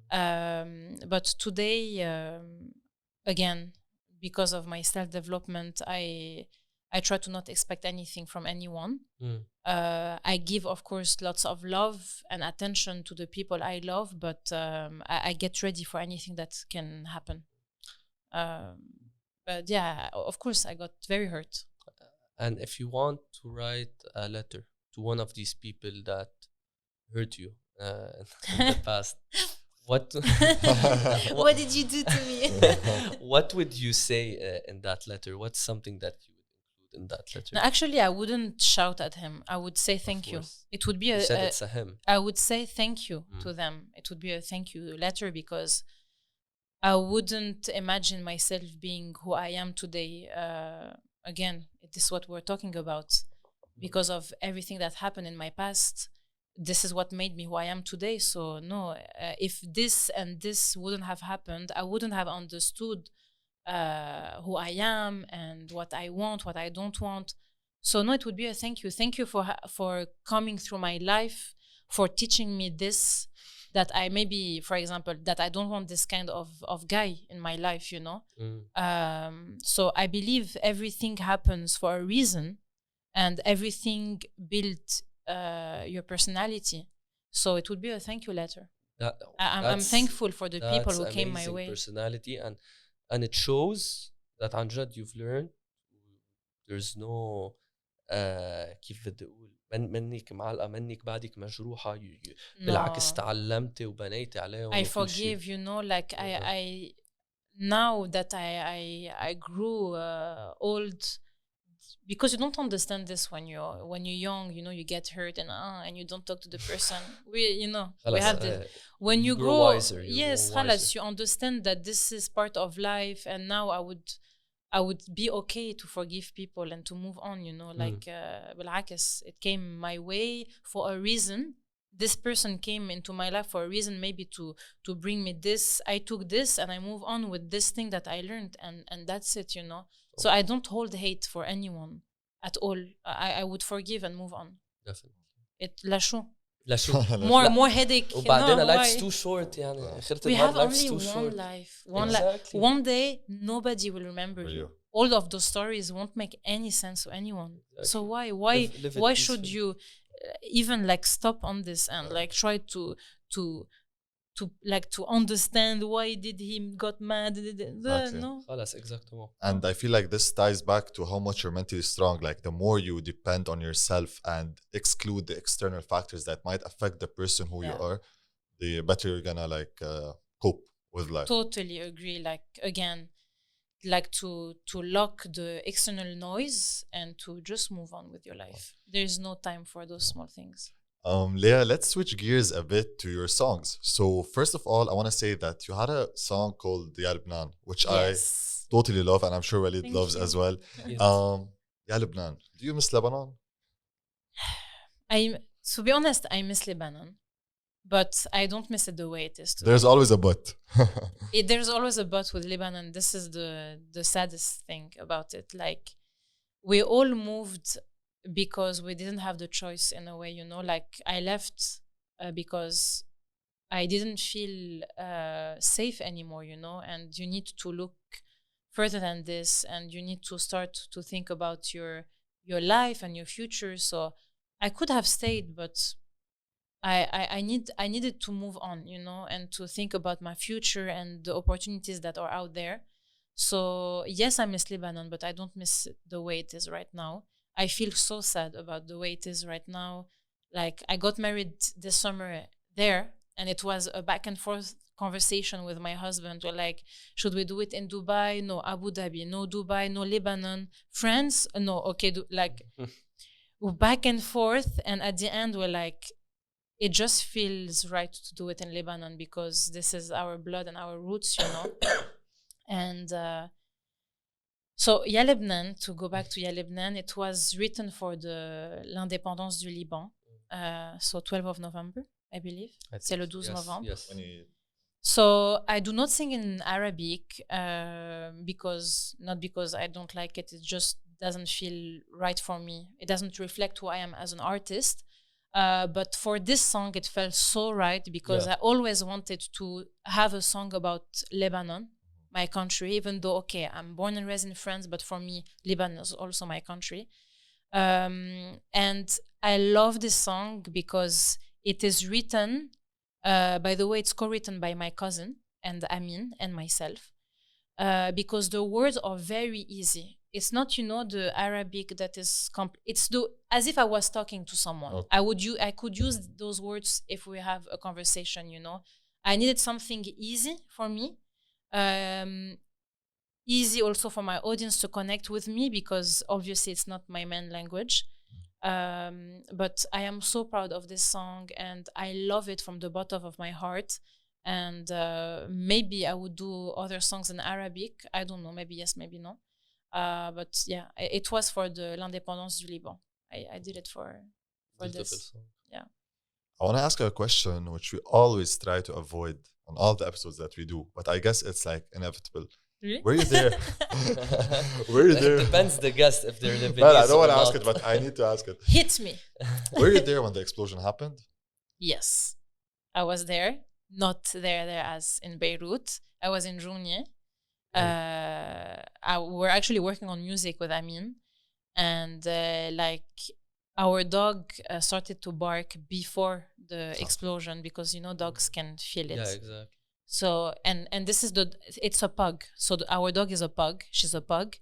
A: But today, again, because of my self-development, I try to not expect anything from anyone. I give, of course, lots of love and attention to the people I love, but I get ready for anything that can happen. But yeah, of course, I got very hurt.
C: And if you want to write a letter to one of these people that hurt you in the past, what
A: did you do to me?
C: What would you say in that letter? What's something that you would include in that letter?
A: No, actually, I wouldn't shout at him. I would say thank you. It would be
C: it's a him.
A: I would say thank you to them. It would be a thank you letter because I wouldn't imagine myself being who I am today. Again, this is what we're talking about. Because of everything that happened in my past, this is what made me who I am today. So no, if this and this wouldn't have happened, I wouldn't have understood who I am and what I want, what I don't want. So no, it would be a thank you. Thank you for coming through my life, for teaching me this, that I maybe, for example, that I don't want this kind of guy in my life, So I believe everything happens for a reason and everything built your personality. So it would be a thank you letter. I'm thankful for the people who came my way.
C: Personality, and it shows that Amjad, you've learned there's no كيف بدي أقول منك معلقة منك بعدك مجروحة بالعكس تعلمتي وبنيتي عليهم
A: I forgive, you know, like I now that I grew old, because you don't understand this when you're young, you know, you get hurt and you don't talk to the person. We have this. When you grow
C: wiser,
A: yes, خلاص, you understand that this is part of life, and now I would be okay to forgive people and to move on, you know, like بالعكس, it came my way for a reason. This person came into my life for a reason, maybe to bring me this. I took this and I move on with this thing that I learned, and that's it, you know. So I don't hold hate for anyone at all. I would forgive and move on.
C: Definitely.
A: لا شو more headache.
C: وبعدين life's too short يعني آخرة
A: we have
C: life's
A: only
C: too
A: one
C: short.
A: life.
C: Exactly.
A: One day nobody will remember you. All of those stories won't make any sense to anyone. Exactly. So why should you even like stop on this and like try to like to understand why did he got mad?
B: Exactly.
A: No.
C: Exactly.
B: And I feel like this ties back to how much you're mentally strong. Like the more you depend on yourself and exclude the external factors that might affect the person who you are, the better you're gonna like cope with life.
A: Totally agree. Like again, like to lock the external noise and to just move on with your life. There's no time for those small things.
B: Lea, let's switch gears a bit to your songs. So first of all, I want to say that you had a song called Ya Lebanon, which I totally love, and I'm sure Walid loves as well. Ya Lebanon, do you miss Lebanon?
A: To be honest, I miss Lebanon, but I don't miss it the way it is today.
B: There's always a but.
A: There's always a but with Lebanon. This is the saddest thing about it. Like, we all moved because we didn't have the choice in a way, you know. Like, I left because I didn't feel safe anymore, you know. And you need to look further than this, and you need to start to think about your life and your future. So I could have stayed, but I needed to move on, you know, and to think about my future and the opportunities that are out there. So yes, I miss Lebanon, but I don't miss the way it is right now. I feel so sad about the way it is right now. Like, I got married this summer there, and it was a back and forth conversation with my husband. We're like, should we do it in Dubai? No, Abu Dhabi. No, Dubai. No, Lebanon. France? No, okay. Like, back and forth, and at the end we're like, it just feels right to do it in Lebanon because this is our blood and our roots, you know. And so Ya Lebanon, to go back to Ya Lebanon, it was written for l'indépendance du Liban. So 12th of November, I believe. C'est le 12 November.
C: Yes.
A: So I do not sing in Arabic not because I don't like it. It just doesn't feel right for me. It doesn't reflect who I am as an artist. But for this song, it felt so right because I always wanted to have a song about Lebanon, my country, even though, okay, I'm born and raised in France, but for me, Lebanon is also my country. And I love this song because it is written, by the way, it's co-written by my cousin and Amin and myself, because the words are very easy. It's not, you know, the Arabic that is it's as if I was talking to someone. Okay. I could use those words if we have a conversation, you know. I needed something easy for me, easy also for my audience to connect with me because obviously it's not my main language. But I am so proud of this song and I love it from the bottom of my heart. And maybe I would do other songs in Arabic. I don't know. Maybe yes, maybe no. But yeah, it was for l'indépendance du Liban. I did it for this. Yeah.
B: I want to ask you a question which we always try to avoid on all the episodes that we do, but I guess it's like inevitable.
A: Really?
B: Were you there? Were you there?
C: It depends the guest if they're living.
B: Well, I don't want to ask it, but I need to ask it.
A: Hit me.
B: Were you there when the explosion happened?
A: Yes, I was there. Not there as in Beirut. I was in Jounieh. We're actually working on music with Amin, and like our dog started to bark before the explosion because, you know, dogs can feel it.
C: Yeah, exactly.
A: So and this is it's a pug. So our dog is a pug. She's a pug,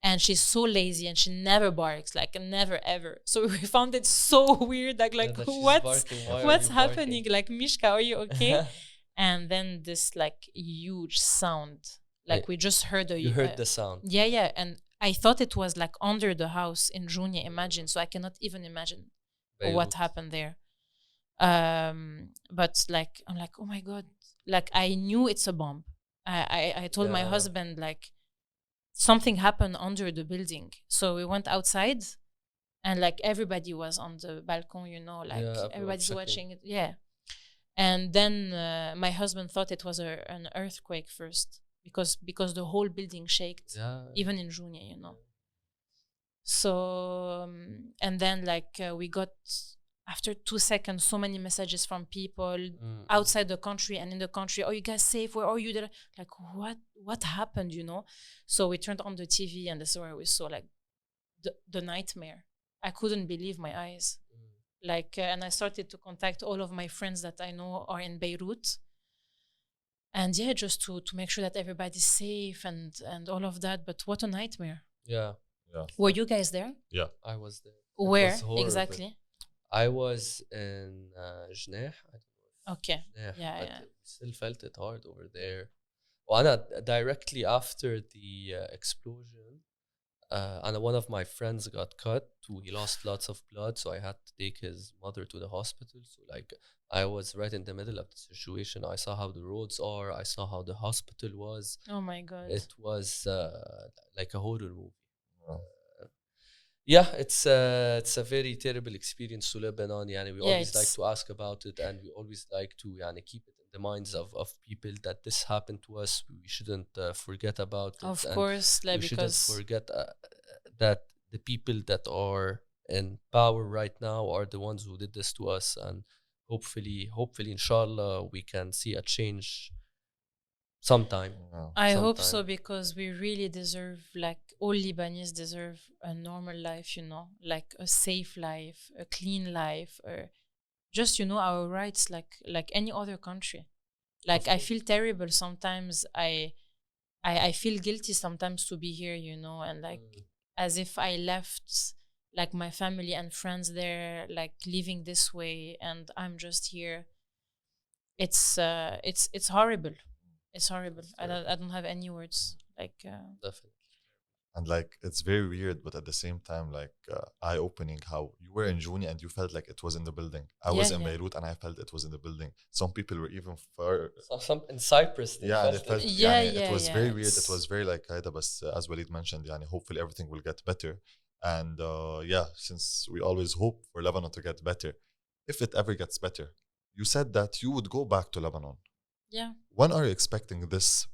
A: And she's so lazy and she never barks, like never ever. So we found it so weird, like what's happening? Like, Mishka, are you okay? And then this like huge sound, like we just heard
C: you heard the sound.
A: Yeah. And I thought it was like under the house in Junia, imagine. So I cannot even imagine what happened there. But like, I'm like, oh my God, like I knew it's a bomb. I told my husband, like, something happened under the building. So we went outside and like everybody was on the balcony, you know, like everybody's watching it. Yeah. And then my husband thought it was an earthquake first because the whole building shaked, even in Junia, you know. So, and then like we got, after 2 seconds, so many messages from people outside the country and in the country. Are you guys safe? Where are you? Like, what happened, you know? So we turned on the TV and this is where we saw like the nightmare. I couldn't believe my eyes. Like, and I started to contact all of my friends that I know are in Beirut. And yeah, just to make sure that everybody's safe and all of that. But what a nightmare.
C: Yeah.
A: Were you guys there?
B: Yeah.
C: I was there.
A: Where exactly?
C: I was in Jneh.
A: Okay.
C: Yeah. We still felt it hard over there. Well, directly after the explosion, and one of my friends got cut. He lost lots of blood, so I had to take his mother to the hospital. So like I was right in the middle of the situation. I saw how the roads are. I saw how the hospital was.
A: Oh my God!
C: It was like a horror movie. Yeah, it's a very terrible experience to Lebanon. Yani we always like to ask about it, and we always like to keep it in the minds of people that this happened to us. We shouldn't forget about it.
A: Of course, like,
C: we shouldn't forget that the people that are in power right now are the ones who did this to us, and hopefully, inshallah, we can see a change sometime.
A: I hope so, because we really deserve, like, all Lebanese deserve a normal life, you know, like a safe life, a clean life, or just, you know, our rights, like any other country. Like, I feel terrible sometimes. I feel guilty sometimes to be here, you know, and like as if I left like my family and friends there, like living this way, and I'm just here. It's horrible. It's horrible. I don't have any words. Like
C: definitely.
B: And like, it's very weird, but at the same time, like eye-opening how you were in Juni and you felt like it was in the building. I was in Beirut and I felt it was in the building. Some people were even far.
C: Some in Cyprus.
B: They felt it was very weird. It was very like but as Walid mentioned, hopefully everything will get better. And since we always hope for Lebanon to get better, if it ever gets better, you said that you would go back to Lebanon.
A: Yeah.
B: When are you expecting this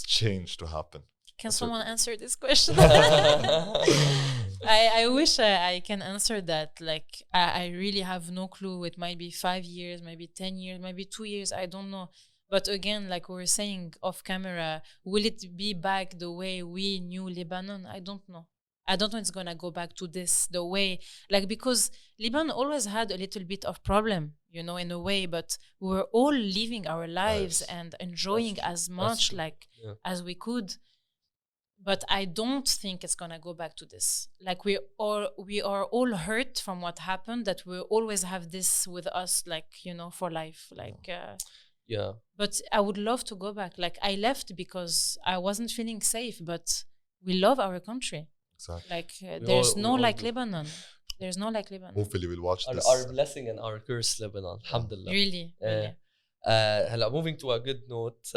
B: change to happen?
A: Can someone answer this question? I wish I can answer that. Like, I really have no clue. It might be 5 years, maybe 10 years, maybe 2 years. I don't know. But again, like we were saying off camera, will it be back the way we knew Lebanon? I don't know. I don't know it's going to go back to this, the way, like, because Lebanon always had a little bit of problem, you know, in a way, but we were all living our lives and enjoying as much as we could. But I don't think it's going to go back to this. Like, we are all hurt from what happened, that we always have this with us, like, you know, for life. Like, But I would love to go back. Like, I left because I wasn't feeling safe, but we love our country.
B: Exactly.
A: Like, there's no like Lebanon. There's no like Lebanon.
B: Hopefully we'll watch this.
C: Our blessing and our curse, Lebanon. Alhamdulillah.
A: Really.
C: Moving to a good note,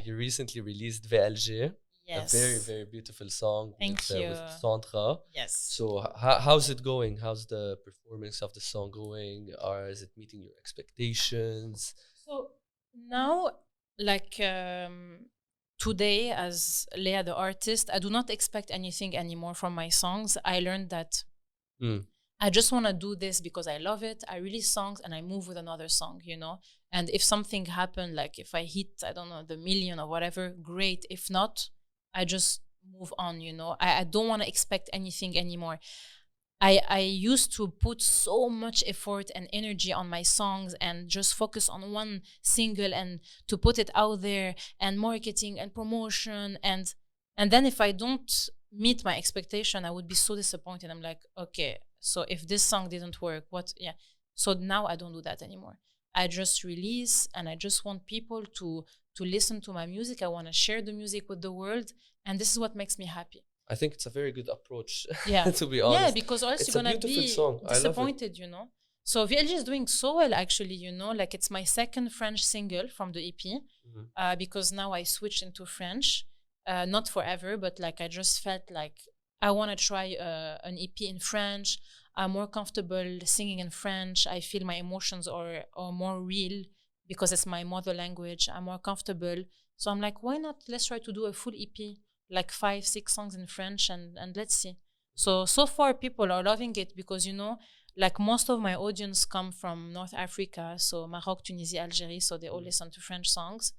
C: you recently released VLG.
A: Yes.
C: A very, very beautiful song.
A: Thank you.
C: With Sandra.
A: Yes.
C: So how's it going? How's the performance of the song going? Or is it meeting your expectations?
A: So now, like, today, as Lea the artist, I do not expect anything anymore from my songs. I learned that I just want to do this because I love it. I release songs and I move with another song, you know. And if something happened, like if I hit, I don't know, the million or whatever, great. If not, I just move on, you know. I don't want to expect anything anymore. I used to put so much effort and energy on my songs and just focus on one single and to put it out there and marketing and promotion. And then if I don't meet my expectation, I would be so disappointed. I'm like, okay, so if this song didn't work, what? Yeah. So now I don't do that anymore. I just release, and I just want people to listen to my music. I want to share the music with the world, and this is what makes me happy.
C: I think it's a very good approach.
A: Yeah.
C: To be honest.
A: Yeah, because else
C: it's
A: you're gonna be
C: song.
A: disappointed, you know. So VLG is doing so well, actually, you know. Like, it's my second French single from the EP, because now I switched into French. Not forever, but like I just felt like I want to try an EP in French. I'm more comfortable singing in French. I feel my emotions are more real because it's my mother language. I'm more comfortable. So I'm like, why not? Let's try to do a full EP, like 5-6 songs in French, and let's see. So far people are loving it because, you know, like most of my audience come from North Africa, so Maroc, Tunisia, Algeria, so they all listen to French songs.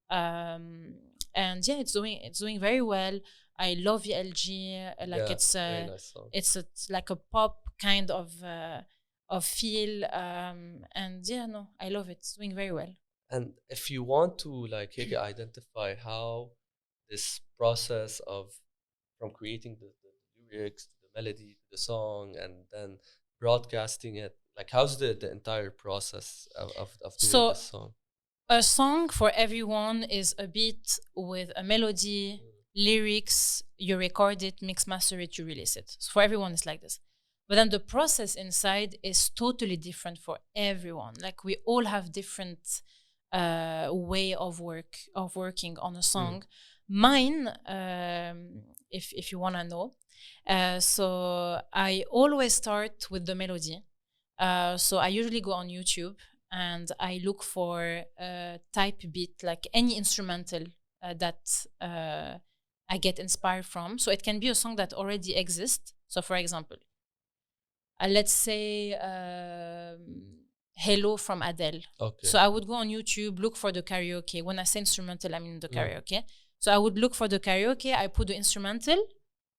A: And yeah, it's doing very well. I love VLG. Like, it's
C: nice
A: it's like a pop kind of feel. And yeah, no, I love it. It's doing very well.
C: And if you want to like identify how this process of from creating the lyrics to the melody to the song and then broadcasting it, like how's the entire process of doing this song?
A: A song for everyone is a beat with a melody, lyrics, you record it, mix, master it, you release it. So for everyone, it's like this. But then the process inside is totally different for everyone. Like, we all have different way of working on a song. Mine, if you want to know, so I always start with the melody. So I usually go on YouTube and I look for a type beat, like any instrumental that I get inspired from. So it can be a song that already exists. So for example, let's say Hello from Adele.
C: Okay.
A: So I would go on YouTube, look for the karaoke. When I say instrumental, I mean the karaoke. So I would look for the karaoke, I put the instrumental,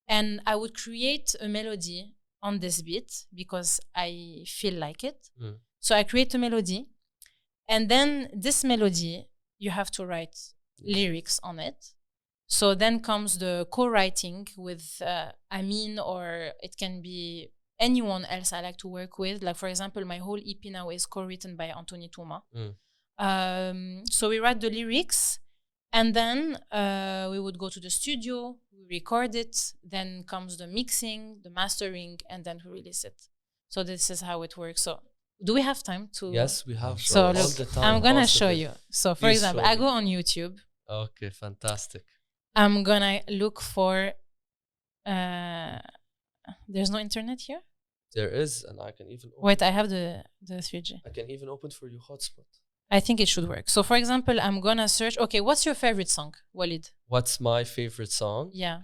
A: and I would create a melody on this beat because I feel like it. So I create a melody, and then this melody, you have to write lyrics on it. So then comes the co-writing with Amin, or it can be anyone else I like to work with. Like, for example, my whole EP now is co-written by Anthony Touma. So we write the lyrics, and then we would go to the studio, we record it, then comes the mixing, the mastering, and then we release it. So this is how it works. So do we have time to?
C: Yes, we have.
A: So
C: all
A: look,
C: the time
A: I'm gonna
C: possible.
A: show you. So for
C: Please
A: example,
C: show
A: I
C: me.
A: go on YouTube.
C: Okay, fantastic.
A: I'm gonna look for. There's no internet here.
C: There is, and I can even open.
A: Wait, I have the 3G.
C: I can even open for you hotspot.
A: I think it should work. So for example, I'm gonna search. Okay, what's your favorite song, Walid?
C: What's my favorite song?
A: Yeah.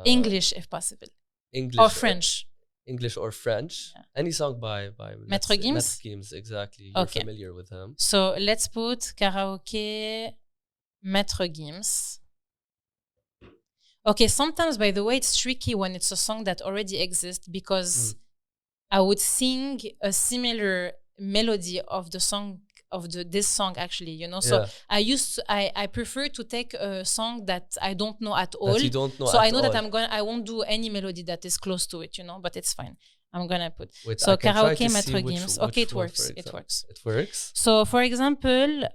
C: English
A: if possible.
C: English
A: or French.
C: English or French. Yeah. Any song by
A: Maître Gims?
C: Maître Gims, exactly. You're
A: okay.
C: familiar with him.
A: So let's put karaoke Maître Gims. Okay, sometimes, by the way, it's tricky when it's a song that already exists because I would sing a similar melody of the song of this song, actually, you know. So I prefer to take a song that I don't know at all.
C: That you don't know
A: so
C: at
A: I know
C: all.
A: that I won't do any melody that is close to it, you know, but it's fine. I'm gonna put
C: Wait,
A: so karaoke Maître Gims. Okay, it works.
C: It works.
A: So for example,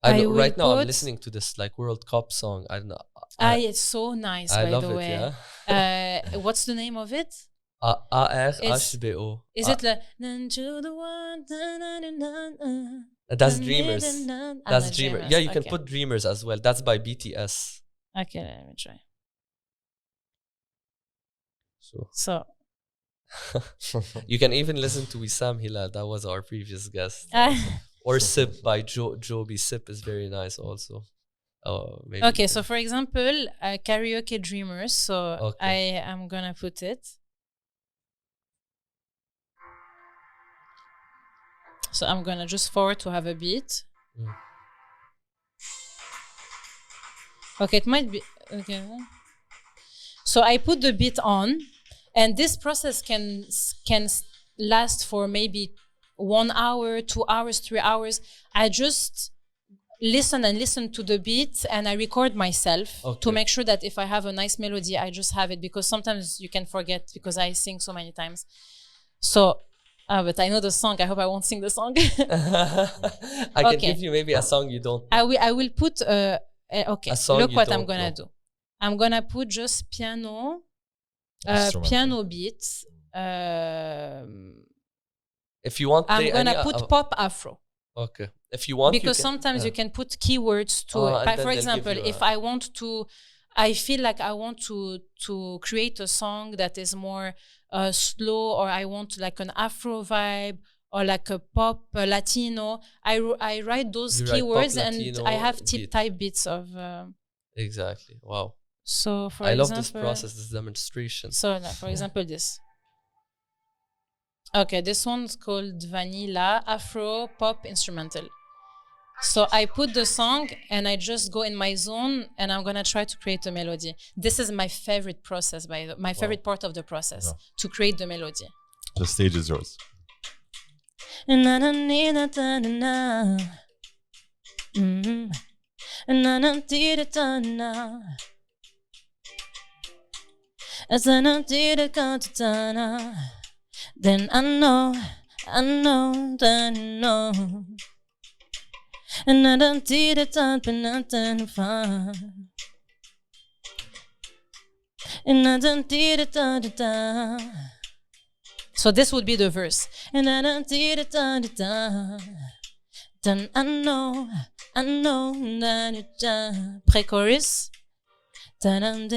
C: right now I'm listening to this like World Cup song. I don't know.
A: It's so nice.
C: I
A: by
C: love
A: the
C: it.
A: way.
C: Yeah.
A: What's the name of it?
C: ARHBO.
A: Is it like
C: That's Dreamers. That's Dreamers. Yeah, you can put Dreamers as well. That's by BTS.
A: Okay, let me try.
C: So you can even listen to Wissam Hilal. That was our previous guest. Or Sip by Joby. Sip is very nice also. Maybe
A: okay, so for example, karaoke Dreamers. So I am gonna put it. So I'm gonna just forward to have a beat. Okay, it might be okay. So I put the beat on, and this process can last for maybe 1 hour, 2 hours, 3 hours. I just listen to the beat, and I record myself to make sure that if I have a nice melody, I just have it, because sometimes you can forget because I sing so many times. So, but I know the song. I hope I won't sing the song.
C: I can give you maybe a song you don't know.
A: I will put okay. Look what I'm gonna do. I'm gonna put just piano beats.
C: If you want,
A: I'm gonna put pop afro.
C: Okay. If you want,
A: because sometimes you can put keywords to. For example, if I want to, I feel like I want to create a song that is more slow, or I want like an Afro vibe, or like a pop Latino. I write those keywords, and I have type beats of.
C: Exactly. Wow.
A: So for
C: I
A: example,
C: love this process, this demonstration.
A: So like, for example, this. Okay, this one's called Vanilla Afro Pop Instrumental. So I put the song and I just go in my zone, and I'm gonna try to create a melody. This is my favorite process, my favorite part of the process, to create the melody.
B: The stage is yours.
A: Then I know that I know. And I don't did it up and nothing fun. And I don't did it da. So this would be the verse. And I don't did it da. Then I know that it done. Pre-chorus. And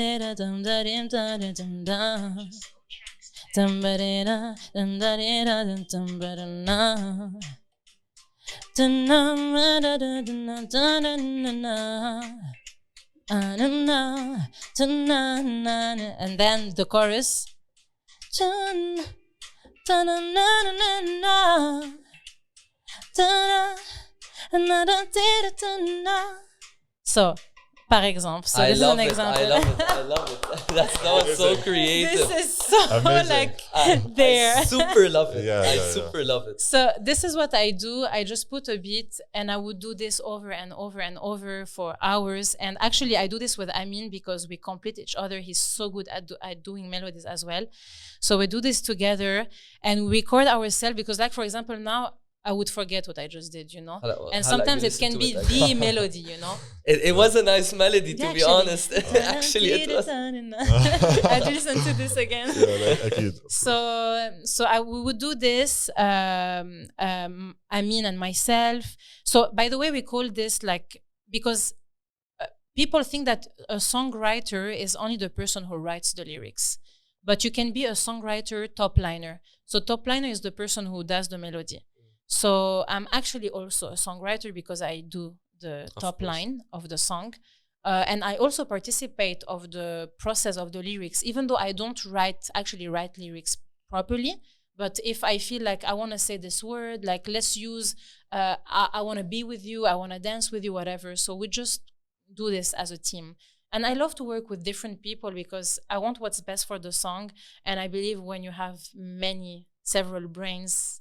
A: then the chorus. So, par exemple. So this is an example.
C: I love it. That's so creative.
A: This is so like there.
C: I super love it.
B: I
C: super love it.
A: So this is what I do. I just put a beat, and I would do this over and over and over for hours. And actually, I do this with Amin because we complete each other. He's so good at doing melodies as well. So we do this together, and we record ourselves, because, like, for example, now I would forget what I just did, and sometimes it can be the melody,
C: It was a nice melody, to be honest. Actually, it was.
A: I'd listen to this again. So we would do this, Amin and myself. So, by the way, we call this because people think that a songwriter is only the person who writes the lyrics. But you can be a songwriter top liner. So top liner is the person who does the melody. So I'm actually also a songwriter because I do the top line of the song. And I also participate of the process of the lyrics, even though I don't write lyrics properly. But if I feel like I want to say this word, like let's use, I want to be with you, I want to dance with you, whatever. So we just do this as a team. And I love to work with different people because I want what's best for the song. And I believe when you have several brains,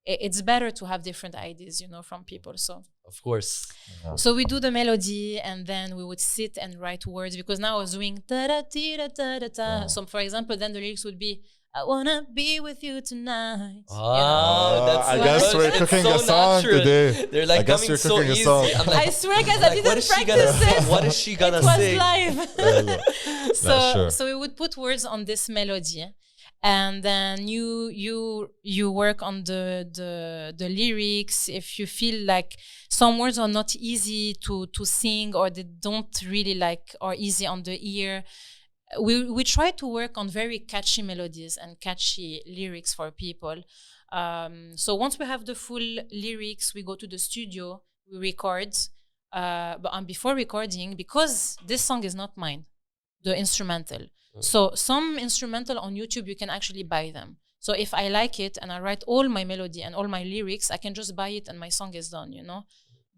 A: it's better to have different ideas, from people. So
C: of course.
B: Yeah.
A: So we do the melody, and then we would sit and write words, because now I was doing ta-da-ti-da-ta-da-ta. So for example, then the lyrics would be, I wanna be with you tonight.
C: That's
B: I guess we're cooking a song today.
C: They're like,
B: I guess
C: coming
B: we're
C: so
B: cooking
C: easy.
B: a song.
A: I swear, guys, I didn't practice it.
C: What is she gonna
A: say?
C: say?
A: It was live. So we would put words on this melody, and then you work on the lyrics. If you feel like some words are not easy to sing, or they don't really are easy on the ear, we try to work on very catchy melodies and catchy lyrics for people. So once we have the full lyrics, we go to the studio, we record. But before recording, because this song is not mine, the instrumental. So some instrumental on YouTube, you can actually buy them. So if I like it and I write all my melody and all my lyrics, I can just buy it and my song is done,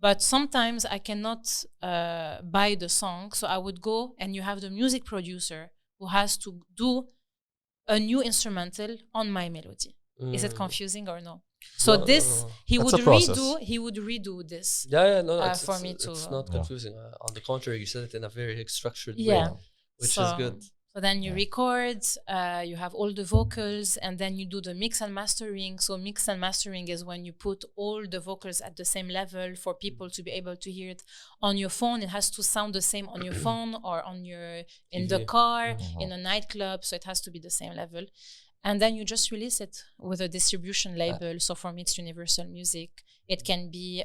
A: But sometimes I cannot buy the song. So I would go, and you have the music producer who has to do a new instrumental on my melody. Is it confusing or no? So this he would redo this. For me too.
C: It's not confusing. On the contrary, you said it in a very structured way, which is good.
A: So then you record, you have all the vocals, and then you do the mix and mastering. So mix and mastering is when you put all the vocals at the same level for people to be able to hear it on your phone. It has to sound the same on your phone or on your in the car, in a nightclub. So it has to be the same level. And then you just release it with a distribution label. So for me, it's Universal Music. It can be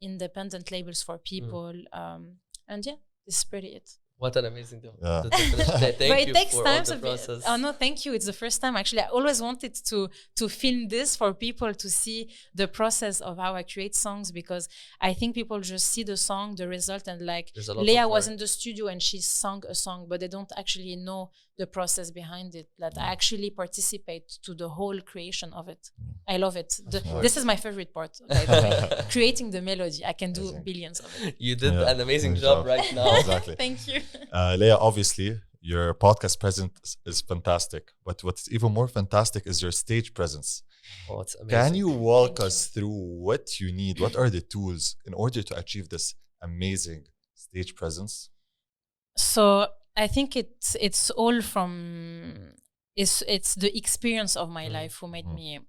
A: independent labels for people. And yeah, this is pretty it.
C: What an amazing deal.
B: Yeah.
C: Thank you
A: takes
C: for
A: time
C: all the process.
A: Oh no, thank you. It's the first time actually. I always wanted to film this for people to see the process of how I create songs, because I think people just see the song, the result, and like Lea was in the studio and she sang a song, but they don't actually know the process behind it. That I actually participate to the whole creation of it. I love it. This is my favorite part, by the way. Creating the melody. I can do billions of it.
C: You did an amazing job right now.
B: Exactly.
A: Thank you.
B: Lea, obviously, your podcast presence is fantastic, but what's even more fantastic is your stage presence.
C: Oh, it's amazing.
B: Can you walk us through what you need? What are the tools in order to achieve this amazing stage presence?
A: So I think it's all from it's the experience of my life who made me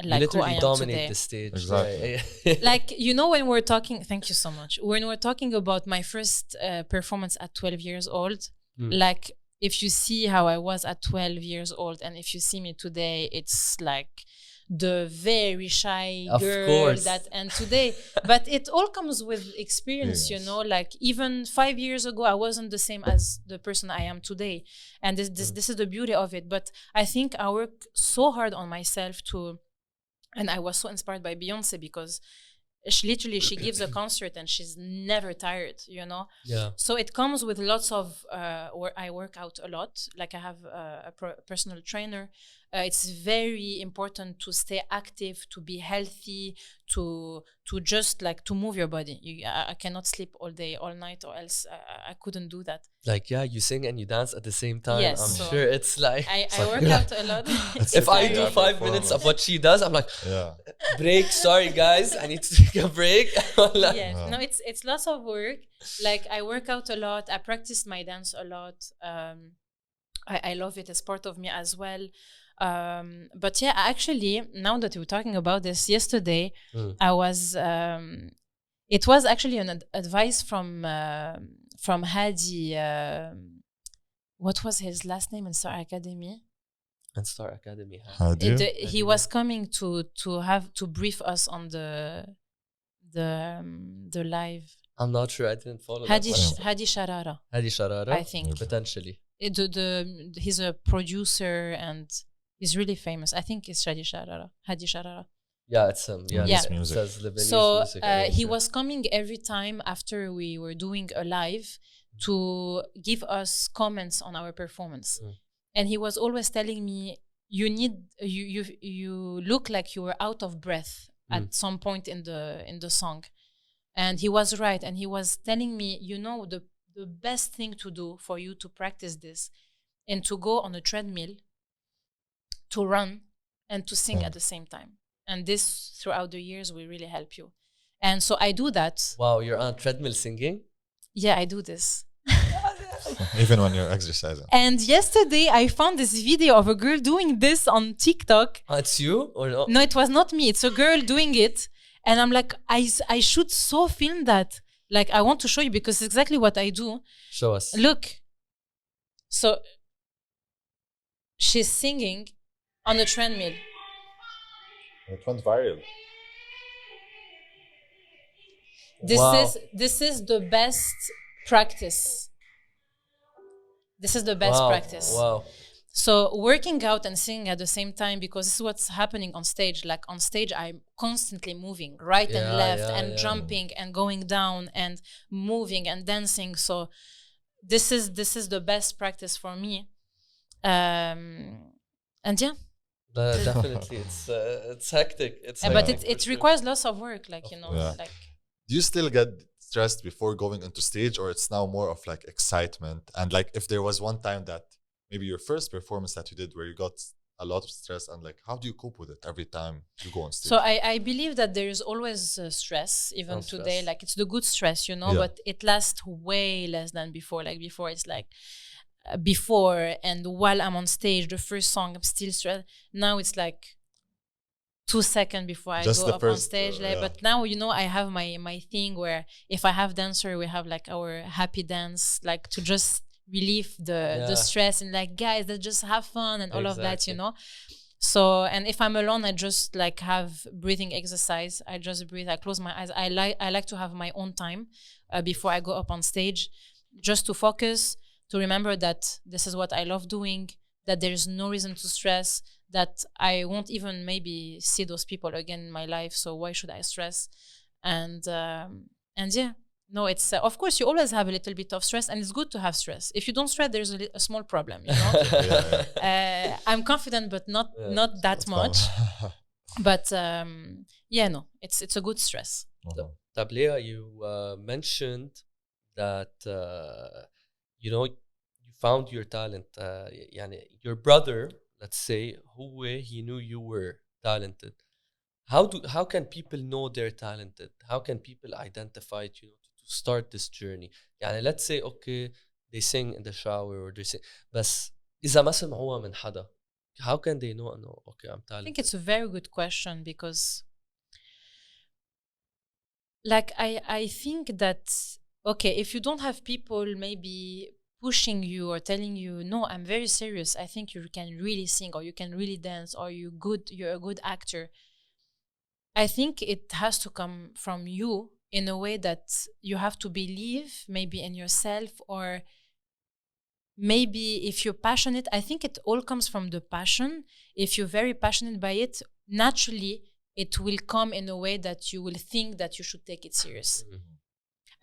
A: like who I am
C: dominate
A: today.
C: The stage.
B: Exactly.
A: Like, you know, when we're talking, thank you so much. When we're talking about my first performance at 12 years old, like if you see how I was at 12 years old and if you see me today, it's like the very shy girl that and today, but it all comes with experience. You know, like even 5 years ago I wasn't the same as the person I am today, and this is the beauty of it. But I think I work so hard on myself and I was so inspired by Beyonce, because she gives a concert and she's never tired, you know?
C: Yeah.
A: So it comes with lots of, where I work out a lot. Like I have a personal trainer. It's very important to stay active, to be healthy, to just like to move your body. I cannot sleep all day, all night, or else I couldn't do that.
C: Like, yeah, you sing and you dance at the same time.
A: Yes,
C: I'm sure it's like...
A: I work out a lot.
C: If I do 5 minutes of what she does, I'm like, break, sorry guys, I need to take a break.
A: No, it's lots of work. Like I work out a lot. I practice my dance a lot. I love it. It's part of me as well. But yeah, actually, now that we're talking about this, yesterday I was it was actually an advice from Hadi. What was his last name in Star Academy?
C: And Star Academy.
A: He was coming to brief us on the live.
C: I'm not sure. I didn't follow.
A: Hadi Sharara.
C: Hadi Sharara.
A: I think
C: potentially.
A: He's a producer and he's really famous. I think it's Hadi Sharara.
C: Yeah, it's him.
B: Lebanese music.
C: It says Lebanese
A: so
C: music,
A: he was coming every time after we were doing a live to give us comments on our performance, and he was always telling me, you look like you were out of breath at some point in the song. And he was right, and he was telling me, you know, the best thing to do for you to practice this and to go on a treadmill, to run and to sing at the same time. And this throughout the years will really help you. And so I do that.
C: Wow, you're on a treadmill singing?
A: Yeah, I do this.
B: Even when you're exercising.
A: And yesterday I found this video of a girl doing this on TikTok.
C: It's you or no?
A: No, it was not me. It's a girl doing it. And I'm like, I should so film that. Like, I want to show you because it's exactly what I do.
C: Show us.
A: Look. So she's singing on the treadmill.
B: It went viral.
A: This is the best practice. This is the best practice.
C: Wow.
A: So working out and singing at the same time, because this is what's happening on stage. Like on stage, I'm constantly moving right and left and jumping and going down and moving and dancing. So this is the best practice for me. And yeah.
C: Definitely, it's hectic.
A: But it requires lots of work, like, you know. Like.
B: Do you still get stressed before going into stage, or it's now more of like excitement? And like, if there was one time that maybe your first performance that you did where you got a lot of stress, and like, how do you cope with it every time you go on stage?
A: So I believe that there is always stress, even today.
C: Stress.
A: Like, it's the good stress, you know, but it lasts way less than before. Like, before, it's like before and while I'm on stage, the first song, I'm still stressed. Now it's like 2 seconds before I go up on stage. But now, you know, I have my thing where if I have dancer, we have like our happy dance, like to just relieve the stress, and like, guys, let's just have fun and all of that, you know. So, and if I'm alone, I just like have breathing exercise. I just breathe, I close my eyes. I like to have my own time before I go up on stage, just to focus, to remember that this is what I love doing, that there's no reason to stress, that I won't even maybe see those people again in my life. So why should I stress? And yeah, no, it's of course you always have a little bit of stress, and it's good to have stress. If you don't stress, there's a small problem, you know. I'm confident, but not that much. But yeah, no, it's a good stress.
C: Lea, you mentioned that you know, you found your talent. Your brother, let's say, he knew you were talented. How can people know they're talented? How can people identify it, you know, to start this journey? Let's say, okay, they sing in the shower or they sing, بس إذا ما سمعوها من حدا, how can they know, no, okay, I'm talented?
A: I think it's a very good question, because like I think that, okay, if you don't have people maybe pushing you or telling you, no, I'm very serious, I think you can really sing, or you can really dance, or you're a good actor, I think it has to come from you in a way that you have to believe maybe in yourself, or maybe if you're passionate. I think it all comes from the passion. If you're very passionate by it, naturally it will come in a way that you will think that you should take it serious. Mm-hmm.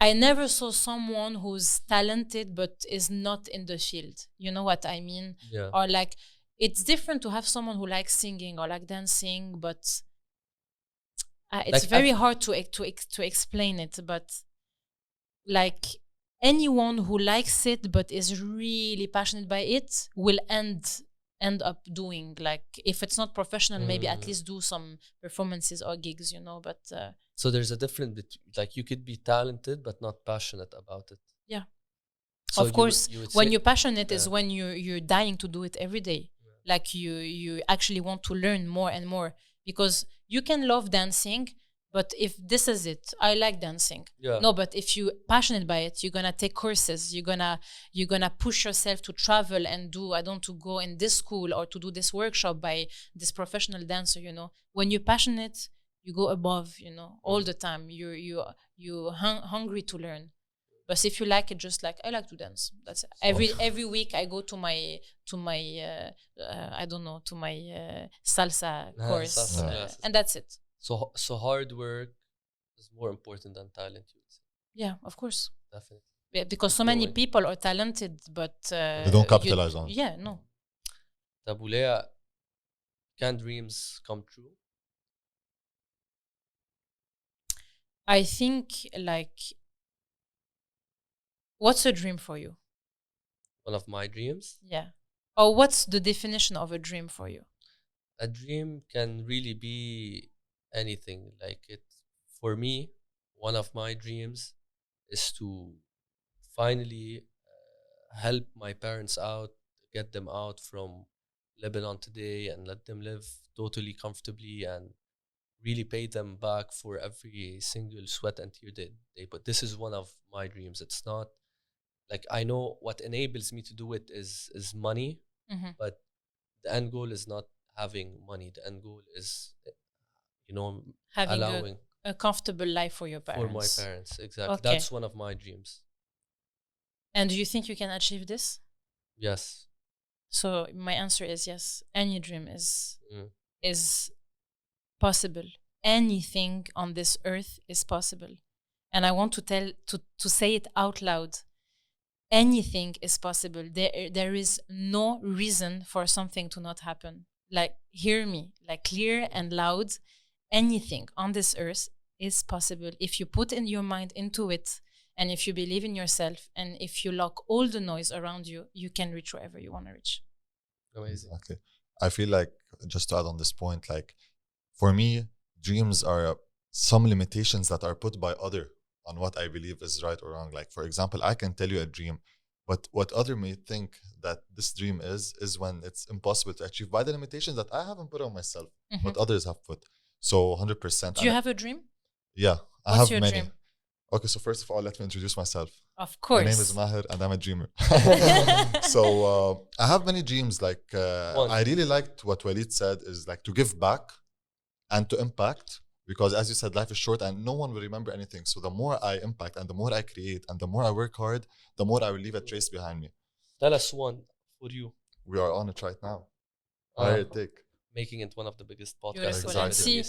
A: I never saw someone who's talented but is not in the field. You know what I mean?
C: Yeah.
A: Or like, it's different to have someone who likes singing or like dancing, but it's like very hard to explain it. But like, anyone who likes it but is really passionate by it will end up doing, like, if it's not professional, maybe at least do some performances or gigs, you know. But
C: so there's a difference between, like, you could be talented but not passionate about it.
A: Yeah.
C: So
A: of course, when you're passionate is when you're dying to do it every day. Yeah. Like, you actually want to learn more and more, because you can love dancing, but if this is it, I like dancing. Yeah. No, but if you're passionate by it, you're gonna take courses. You're gonna push yourself to travel and do, to go in this school or to do this workshop by this professional dancer. You know, when you're passionate, you go above. You know, all the time. You're hungry to learn. But if you like it, just like, I like to dance. That's it. Every week I go to my I don't know, to my salsa course, salsa and that's it.
C: So hard work is more important than talent, you would say?
A: Yeah, of course.
C: Definitely.
A: Yeah, because so many people are talented, but
B: they don't capitalize on it.
A: Yeah, no.
C: Lea, can dreams come true?
A: I think, like, what's a dream for you?
C: One of my dreams?
A: Yeah. Or what's the definition of a dream for you?
C: A dream can really be anything. Like, it, for me, one of my dreams is to finally help my parents out, get them out from Lebanon today and let them live totally comfortably, and really pay them back for every single sweat and tear they put. This is one of my dreams. It's not like, I know what enables me to do it is money, but the end goal is not having money. The end goal is, you know,
A: having allowing a comfortable life for your parents.
C: For my parents, exactly. Okay. That's one of my dreams.
A: And do you think you can achieve this?
C: Yes.
A: So my answer is yes. Any dream is possible. Anything on this earth is possible. And I want to say it out loud. Anything is possible. There is no reason for something to not happen. Like, hear me, like, clear and loud. Anything on this earth is possible if you put in your mind into it, and if you believe in yourself, and if you lock all the noise around you, you can reach wherever you want to reach.
C: Amazing.
B: Okay. I feel like, just to add on this point, like for me, dreams are some limitations that are put by other on what I believe is right or wrong. Like, for example, I can tell you a dream, but what other may think that this dream is when it's impossible to achieve by the limitations that I haven't put on myself, but others have put. So 100%.
A: Do you have a dream?
B: Yeah, I
A: What's
B: have
A: your
B: many.
A: Dream?
B: Okay, so first of all, let me introduce myself.
A: Of course.
B: My name is Maher and I'm a dreamer. So I have many dreams. Like I really liked what Walid said, is like to give back and to impact, because as you said, life is short and no one will remember anything. So the more I impact and the more I create and the more I work hard, the more I will leave a trace behind me.
C: Tell us one for you.
B: We are on it right now. Higher take.
C: Making it one of the biggest podcasts.
A: Beautiful. Exactly.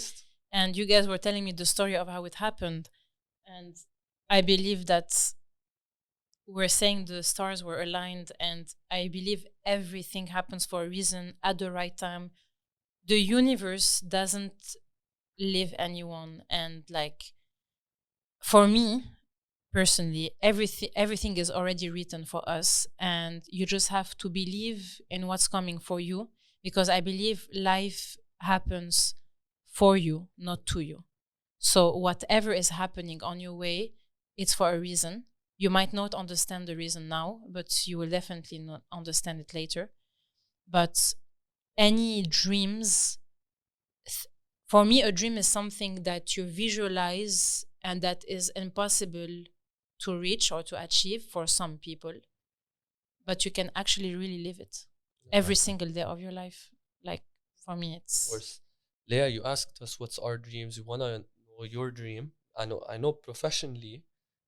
A: And you guys were telling me the story of how it happened. And I believe that we're saying the stars were aligned, and I believe everything happens for a reason at the right time. The universe doesn't leave anyone, and like for me personally, everything is already written for us, and you just have to believe in what's coming for you, because I believe life happens for you, not to you. So whatever is happening on your way, it's for a reason. You might not understand the reason now, but you will definitely not understand it later. But any dreams, for me, a dream is something that you visualize and that is impossible to reach or to achieve for some people. But you can actually really live it every single day of your life. Like for me, it's... Of
C: course. Lea, you asked us what's our dreams. We want to know your dream. I know professionally,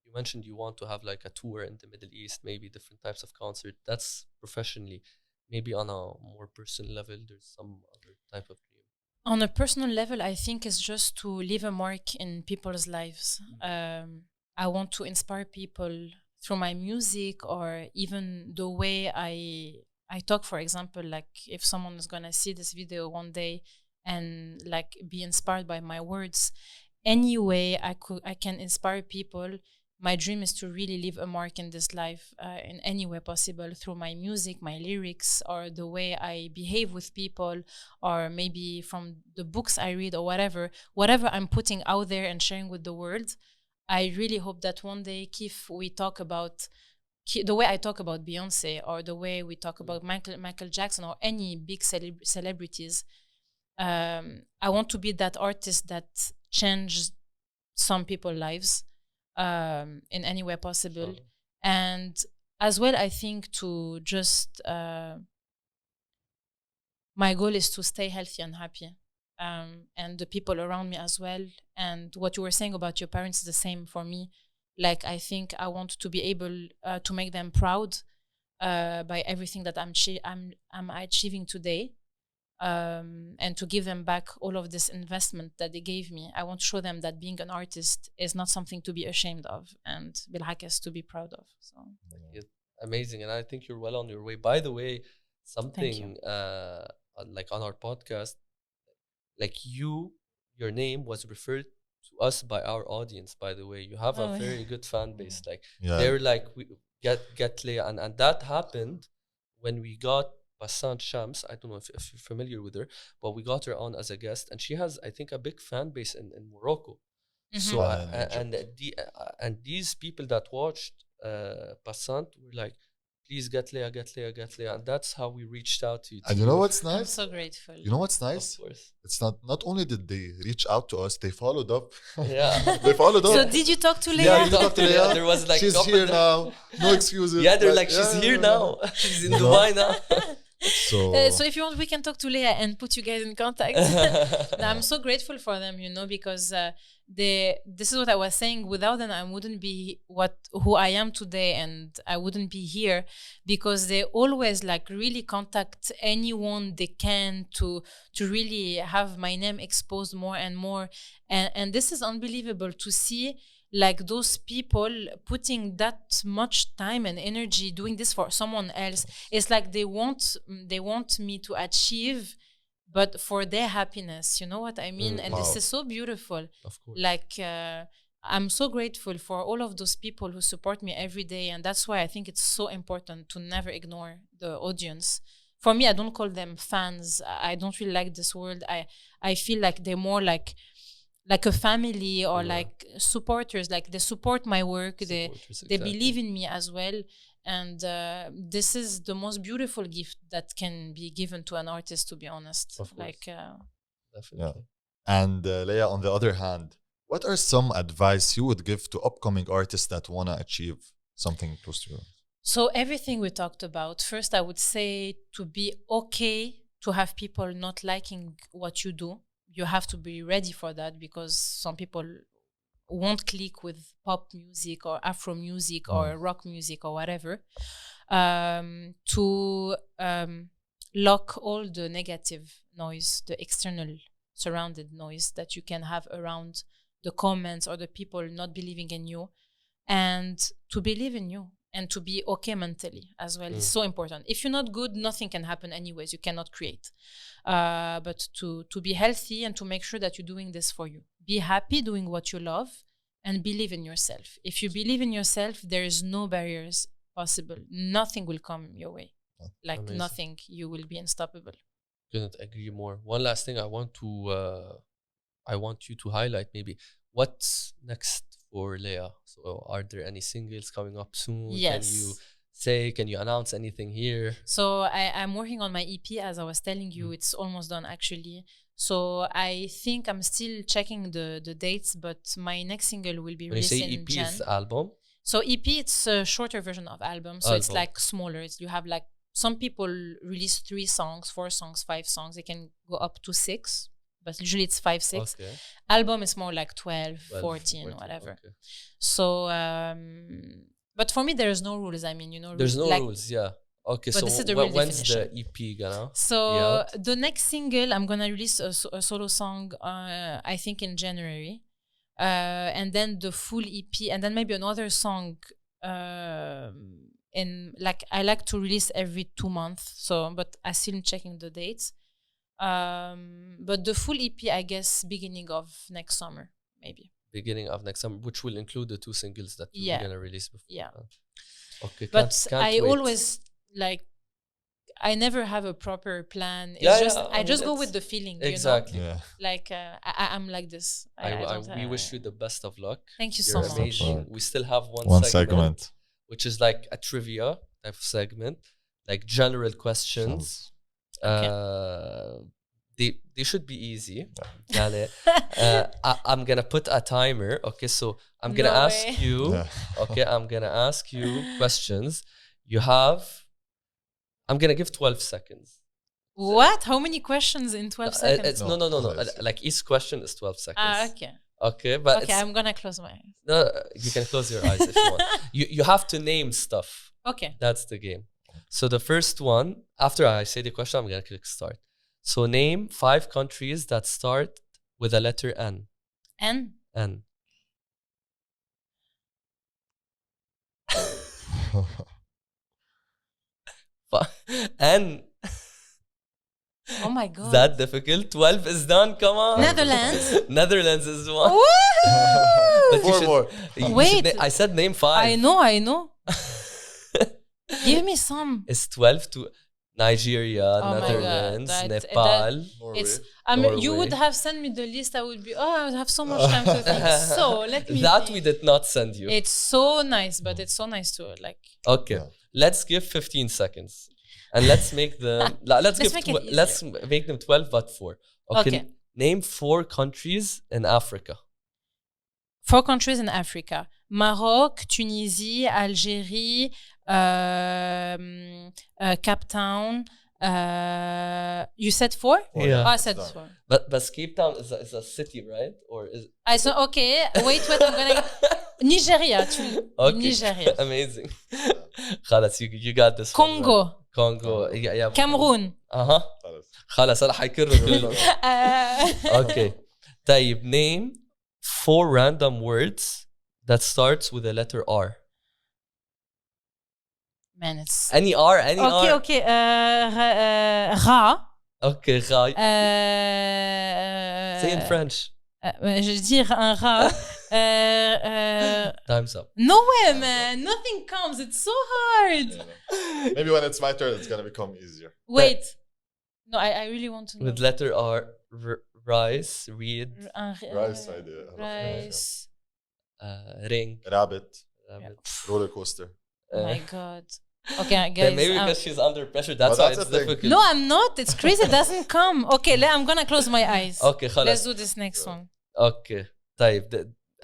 C: you mentioned you want to have like a tour in the Middle East, maybe different types of concert. That's professionally. Maybe on a more personal level, there's some other type of dream.
A: On a personal level, I think it's just to leave a mark in people's lives. I want to inspire people through my music, or even the way I talk. For example, like if someone is gonna see this video one day and like be inspired by my words, any way I can inspire people. My dream is to really leave a mark in this life in any way possible, through my music, my lyrics, or the way I behave with people, or maybe from the books I read, or whatever I'm putting out there and sharing with the world. I really hope that one day, Keith, we talk about the way I talk about Beyonce, or the way we talk about Michael Jackson, or any big celebrities. I want to be that artist that changed some people's lives in any way possible. Sure. And as well, I think to just my goal is to stay healthy and happy, and the people around me as well. And what you were saying about your parents is the same for me. Like I think I want to be able to make them proud by everything that I'm achieving today. And to give them back all of this investment that they gave me. I want to show them that being an artist is not something to be ashamed of, and بالعكس to be proud of. So
C: amazing, and I think you're well on your way. By the way, something like on our podcast, like your name was referred to us by our audience. By the way, you have a very good fan base. Like they're like, we get Lea, and that happened when we got Bassant Shams. I don't know if you're familiar with her, but we got her on as a guest, and she has, I think, a big fan base in Morocco. Mm-hmm. So and these people that watched Bassant were like, please get Lea, and that's how we reached out to you.
B: And you know what's nice?
A: I'm so grateful.
B: You know what's nice?
C: Of course.
B: It's not only did they reach out to us, they followed up.
C: Yeah.
B: They followed up.
A: So did you talk to Lea?
B: Yeah, you talked to Lea.
C: There was like,
B: she's here now. No excuses.
C: Yeah, they're like, she's here now. She's in Dubai now.
B: So
A: if you want, we can talk to Lea and put you guys in contact. I'm so grateful for them, because this is what I was saying. Without them, I wouldn't be who I am today, and I wouldn't be here, because they always like really contact anyone they can to really have my name exposed more and more. And this is unbelievable to see, like those people putting that much time and energy doing this for someone else. It's like they want me to achieve, but for their happiness. You know what I mean? And this is so beautiful.
C: Of course.
A: Like I'm so grateful for all of those people who support me every day, and that's why I think it's so important to never ignore the audience. for me, I don't call them fans. I don't really like this word. I feel like they're more like a family or like supporters. Like they support my work. They believe in me as well. And this is the most beautiful gift that can be given to an artist, to be honest. Like,
C: definitely.
B: Yeah. And Lea, on the other hand, what are some advice you would give to upcoming artists that want to achieve something close to you?
A: So everything we talked about, first I would say to be okay to have people not liking what you do. You have to be ready for that, because some people won't click with pop music or Afro music or rock music or whatever. To lock all the negative noise, the external surrounded noise that you can have around the comments or the people not believing in you, and to believe in you. And to be okay mentally as well. It's so important. If you're not good, nothing can happen anyways. You cannot create. But to be healthy and to make sure that you're doing this for you. Be happy doing what you love and believe in yourself. If you believe in yourself, there is no barriers possible. Nothing will come your way. Like amazing. Nothing. You will be unstoppable.
C: Couldn't agree more. One last thing I want you to highlight maybe. What's next for Lea? So are there any singles coming up soon?
A: Yes.
C: Can you announce anything here?
A: So I'm working on my EP, as I was telling you. It's almost done actually. So I think I'm still checking the dates, but my next single will be released in Jan.
C: When you say EP, is album?
A: So EP, it's a shorter version of album. So it's like smaller. You have like, some people release 3 songs, 4 songs, 5 songs. They can go up to 6. But usually it's 5, 6. Okay. Album is more like 12, 14, whatever. Okay. So, but for me, there's no rules. I mean,
C: there's no rules, yeah. Okay, so when's the EP gonna?
A: So the next single, I'm gonna release a solo song, I think in January. And then the full EP, and then maybe another song I like to release every 2 months. So, but I still checking the dates. But the full EP, I guess, beginning of next summer, maybe.
C: Beginning of next summer, which will include the 2 singles that you're gonna release before.
A: Yeah.
C: Okay.
A: But I always I never have a proper plan. It's I just go with the feeling.
C: Exactly.
B: Yeah.
A: Like I'm like this.
C: We wish you the best of luck.
A: Thank you so much.
C: Amazing. We still have one segment, which is like a trivia type of segment, like general questions. Okay. They should be easy. I'm gonna put a timer. Okay, so I'm gonna ask you. Okay, I'm gonna ask you questions. I'm gonna give 12 seconds.
A: What? How many questions in 12 seconds?
C: No. Like each question is 12 seconds.
A: Okay.
C: Okay, but
A: I'm gonna close my eyes.
C: No, you can close your eyes if you want. You have to name stuff.
A: Okay.
C: That's the game. So the first one, after I say the question, I'm gonna click start. So name 5 countries that start with a letter N.
A: N.
C: N.
A: Oh my god.
C: That difficult? 12 is done. Come on.
A: Netherlands.
C: Netherlands is one.
B: But 4 more.
A: Wait.
C: I said name 5.
A: I know. Give me some.
C: It's 12 to Nigeria, Netherlands, Nepal.
A: You would have sent me the list. I would have so much time to think. So let me
C: That
A: think.
C: we did not send you.
A: It's so nice, but it's so nice to like.
C: Okay, let's give 15 seconds. And let's make them let's make them 12 but 4. Okay. Name 4 countries in Africa.
A: 4 countries in Africa. Maroc, Tunisie, Algerie, Cape Town. You said 4?
C: Yeah.
A: I said 4.
C: But Cape Town is a city, right? Or is
A: I said okay. Wait, I'm gonna Nigeria.
C: Okay.
A: Nigeria.
C: Amazing. خلاص you got this.
A: Congo.
C: Yeah.
A: Cameroon.
C: خلاص انا حيكرر. Okay. طيب name 4 random words that starts with the letter R.
A: Man, it's
C: any R.
A: Okay. Ra.
C: Okay, ra. Say in French.
A: Je veux dire un rat.
C: Time's up.
A: No way, man. Nothing comes. It's so hard.
B: Maybe when it's my turn, it's gonna become easier.
A: Wait. No, I really want to know.
C: With letter R, rice, read,
B: Rice idea.
A: Rice.
C: ring,
B: Rabbit.
A: Yeah.
B: Roller coaster.
A: Oh my God. Okay,
C: then
A: guys.
C: maybe because she's under pressure, that's
B: But
C: why
B: that's
C: it's
B: the thing.
C: difficult.
A: No, I'm not. It's crazy. It doesn't come. Okay, I'm gonna close my eyes.
C: Okay, خلاص.
A: Let's do this next one.
C: Okay. طيب,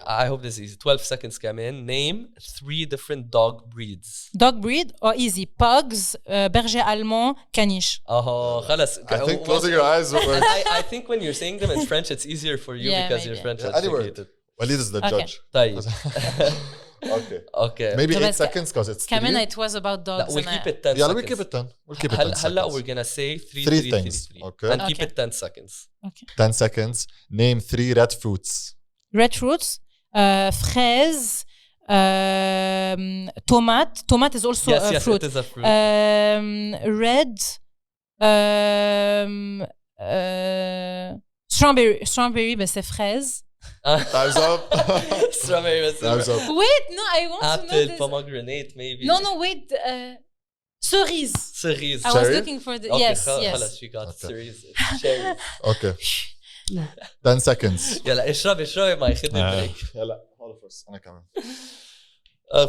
C: I hope this is easy. 12 seconds كمان. Name 3 different dog breeds.
A: Dog breed or easy? Pugs, berger allemand, caniche.
C: خلاص.
B: I think closing your eyes will work.
C: I think when you're saying them in French, it's easier for you
A: Yeah,
C: because
A: maybe.
C: you're French
B: Anyway,
C: educated.
B: Walid is the
A: Okay.
B: judge.
C: طيب.
B: Okay.
C: Okay.
B: Maybe
A: No,
B: 8
A: but
B: seconds because it's
A: Kamen,
B: 3.
A: it was about
C: لا,
A: dogs.
C: we'll
A: and
C: keep it 10
B: Yeah,
C: seconds.
B: we'll keep it 10. We'll keep it 10
C: هلا
B: seconds.
C: we're gonna say 3
B: 3
C: 3
B: things.
C: 3
B: Okay.
C: and keep
A: Okay.
C: it 10 seconds.
A: Okay.
B: 10 seconds. Name 3 red fruits.
A: Red fruits, fraise, tomate. Tomate is also
C: Yes,
A: a
C: yes,
A: fruit.
C: it is a fruit.
A: Red, strawberry, but c'est fraise.
B: Time's up.
C: Strawberry.
B: Time's up.
A: Wait, no, I want to know
C: Apple,
A: this.
C: pomegranate, maybe.
A: No, wait. Cerise.
C: Cerise.
A: I was
B: Cherry?
A: looking for the
C: Okay,
A: yes,
C: خلاص,
A: yes.
C: she got
B: Okay.
C: cerise. Cherry.
B: Okay. 10 seconds.
C: يلا اشربي ما ياخذ بريك.
B: يلا all of us. أنا كمان.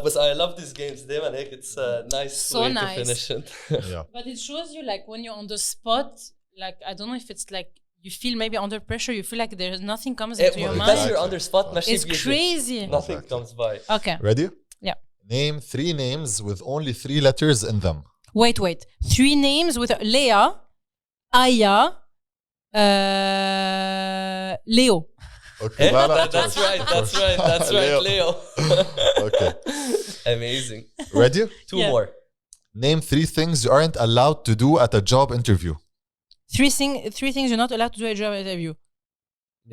C: بس I love these games دايما هيك it's a nice
A: So
C: way
A: nice.
C: to finish it.
B: Yeah.
A: But it shows you like when you're on the spot, like I don't know if it's like you feel maybe under pressure, you feel like there's nothing comes into your
C: Because
A: mind.
C: you're on the spot ماشي
A: It's
C: بيجي.
A: crazy.
C: Nothing
B: Exactly.
C: comes by.
A: Okay.
B: Ready?
A: Yeah.
B: Name 3 names with only 3 letters in them.
A: Wait. 3 names with Lea, Aya, Leo.
B: Okay. لا, لا,
C: That's right. Leo.
B: Okay.
C: Amazing.
B: Ready?
C: 2
A: Yeah.
C: more.
B: Name 3 things you aren't allowed to do at a job interview.
A: 3 things you're not allowed to do at a job interview.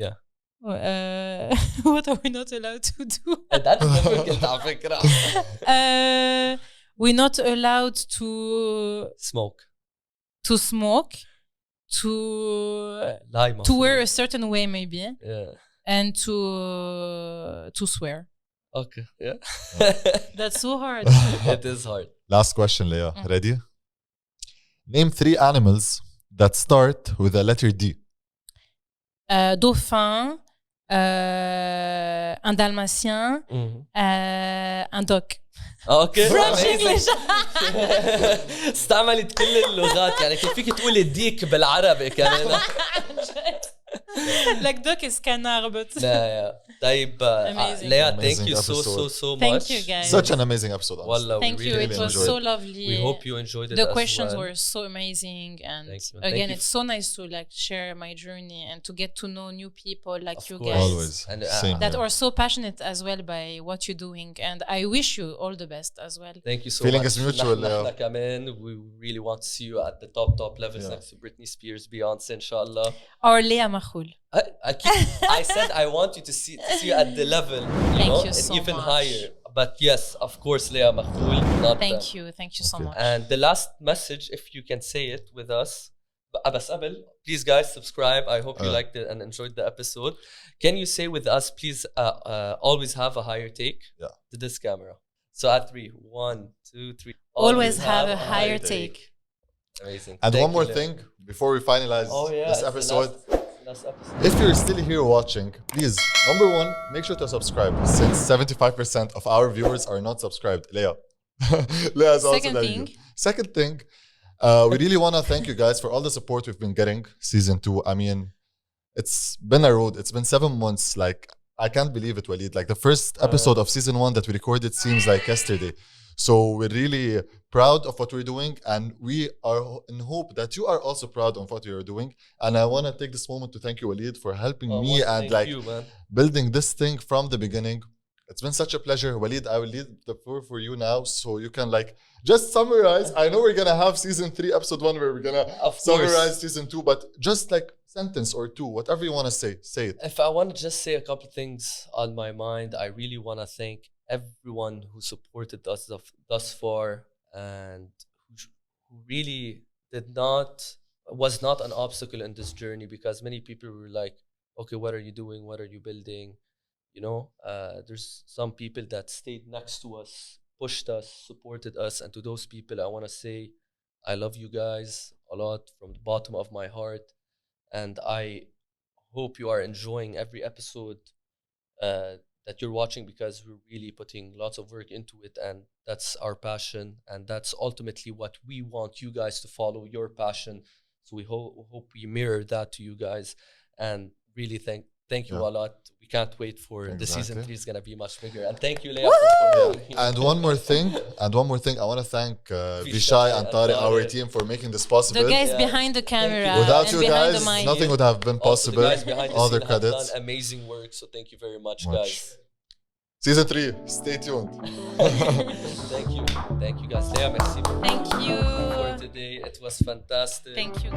C: Yeah.
A: What are we not allowed to do?
C: That's difficult على فكرة.
A: We're not allowed to
C: Smoke.
A: smoke, to
C: lie
A: wear a certain way maybe,
C: Yeah.
A: and to swear.
C: Okay. Yeah.
A: That's so hard.
C: It is hard.
B: Last question, Leah. Ready? Name 3 animals that start with the letter D.
A: Dauphin, un dalmatien, un doc.
C: اوكي.
A: French English.
C: استعملت كل اللغات يعني كيف فيك تقولي ديك بالعربي كمان.
A: Like doc is canard, but
C: لا طيب
A: Amazing.
C: Leah, thank
B: Amazing
C: you
B: episode.
C: so much.
A: thank you guys.
B: Such an amazing episode. honestly.
C: والله, we
A: Thank you.
C: really
A: It was
B: enjoyed
A: so
B: it.
A: lovely.
C: We hope you enjoyed it
A: The
C: as
A: questions
C: well.
A: were so amazing, and
C: Thanks, man.
A: again,
C: Thank you.
A: it's so nice to like share my journey and to get to know new people like
C: Of
A: you
C: course.
A: guys
B: Always.
C: And,
B: Same
A: that
B: here.
A: are so passionate as well by what you're doing, and I wish you all the best as well.
C: Thank you so
B: Feeling
C: much.
B: is mutual,
C: نحن
B: Leah.
C: كمان we really want to see you at the top levels
B: Yeah.
C: next to Britney Spears, Beyonce, inshallah.
A: Or Lea Makhoul.
C: I said I want you to see you at the level,
A: Thank
C: know,
A: you
C: and
A: so
C: even
A: much.
C: higher. But yes, of course, Lea Makhoul. Not
A: Thank you so
B: Okay.
A: much.
C: And the last message, if you can say it with us, بس قبل, please guys subscribe. I hope you liked it and enjoyed the episode. Can you say with us, please, always have a higher take?
B: Yeah.
C: To this camera. So at 3, 1, 2, 3.
A: Always have a higher take.
C: Amazing.
B: And
C: Thank
B: one more
C: you, Leah.
B: thing before we finalize
C: Oh yeah,
B: this
C: it's the
B: episode.
C: last episode.
B: If you're still here watching, please, number 1, make sure to subscribe since 75% of our viewers are not subscribed. Leah. Leah is also
A: Second
B: there.
A: thing.
B: Second thing, we really want to thank you guys for all the support we've been getting season 2. I mean, it's been a road. It's been 7 months. Like, I can't believe it, Walid. Like, the first episode of season 1 that we recorded seems like yesterday. So we're really proud of what we're doing, and we are in hope that you are also proud of what you're doing. And I want to take this moment to thank you, Walid, for helping me and
C: thank
B: like
C: you, man.
B: building this thing from the beginning. It's been such a pleasure. Walid, I will leave the floor for you now so you can like just summarize. I know we're going to have season 3, episode 1, where we're going to
C: Of course.
B: summarize season 2, but just like sentence or two, whatever you want to say it.
C: If I want to just say a couple things on my mind, I really want to thank everyone who supported us thus far and who really was not an obstacle in this journey, because many people were like, okay, what are you doing? What are you building? you know, there's some people that stayed next to us, pushed us, supported us, and to those people I want to say I love you guys a lot from the bottom of my heart, and I hope you are enjoying every episode that you're watching, because we're really putting lots of work into it, and that's our passion, and that's ultimately what we want you guys to follow, your passion. So we hope we mirror that to you guys, and really thank you a lot. We can't wait for the season 3 is gonna be much bigger. And thank you, Lea, for
B: and one more thing, I want to thank Vishai and Tariq, our team, for making this possible.
A: The guys behind the camera.
B: Without you guys, nothing would have been possible.
C: Also, the guys behind
B: all
C: the
B: the
C: scene have
B: credits.
C: done amazing work. So thank you very much. Guys.
B: Season 3, stay tuned.
C: Thank you guys. Lea, merci beaucoup.
A: Thank you
C: for today. It was fantastic.
A: Thank you.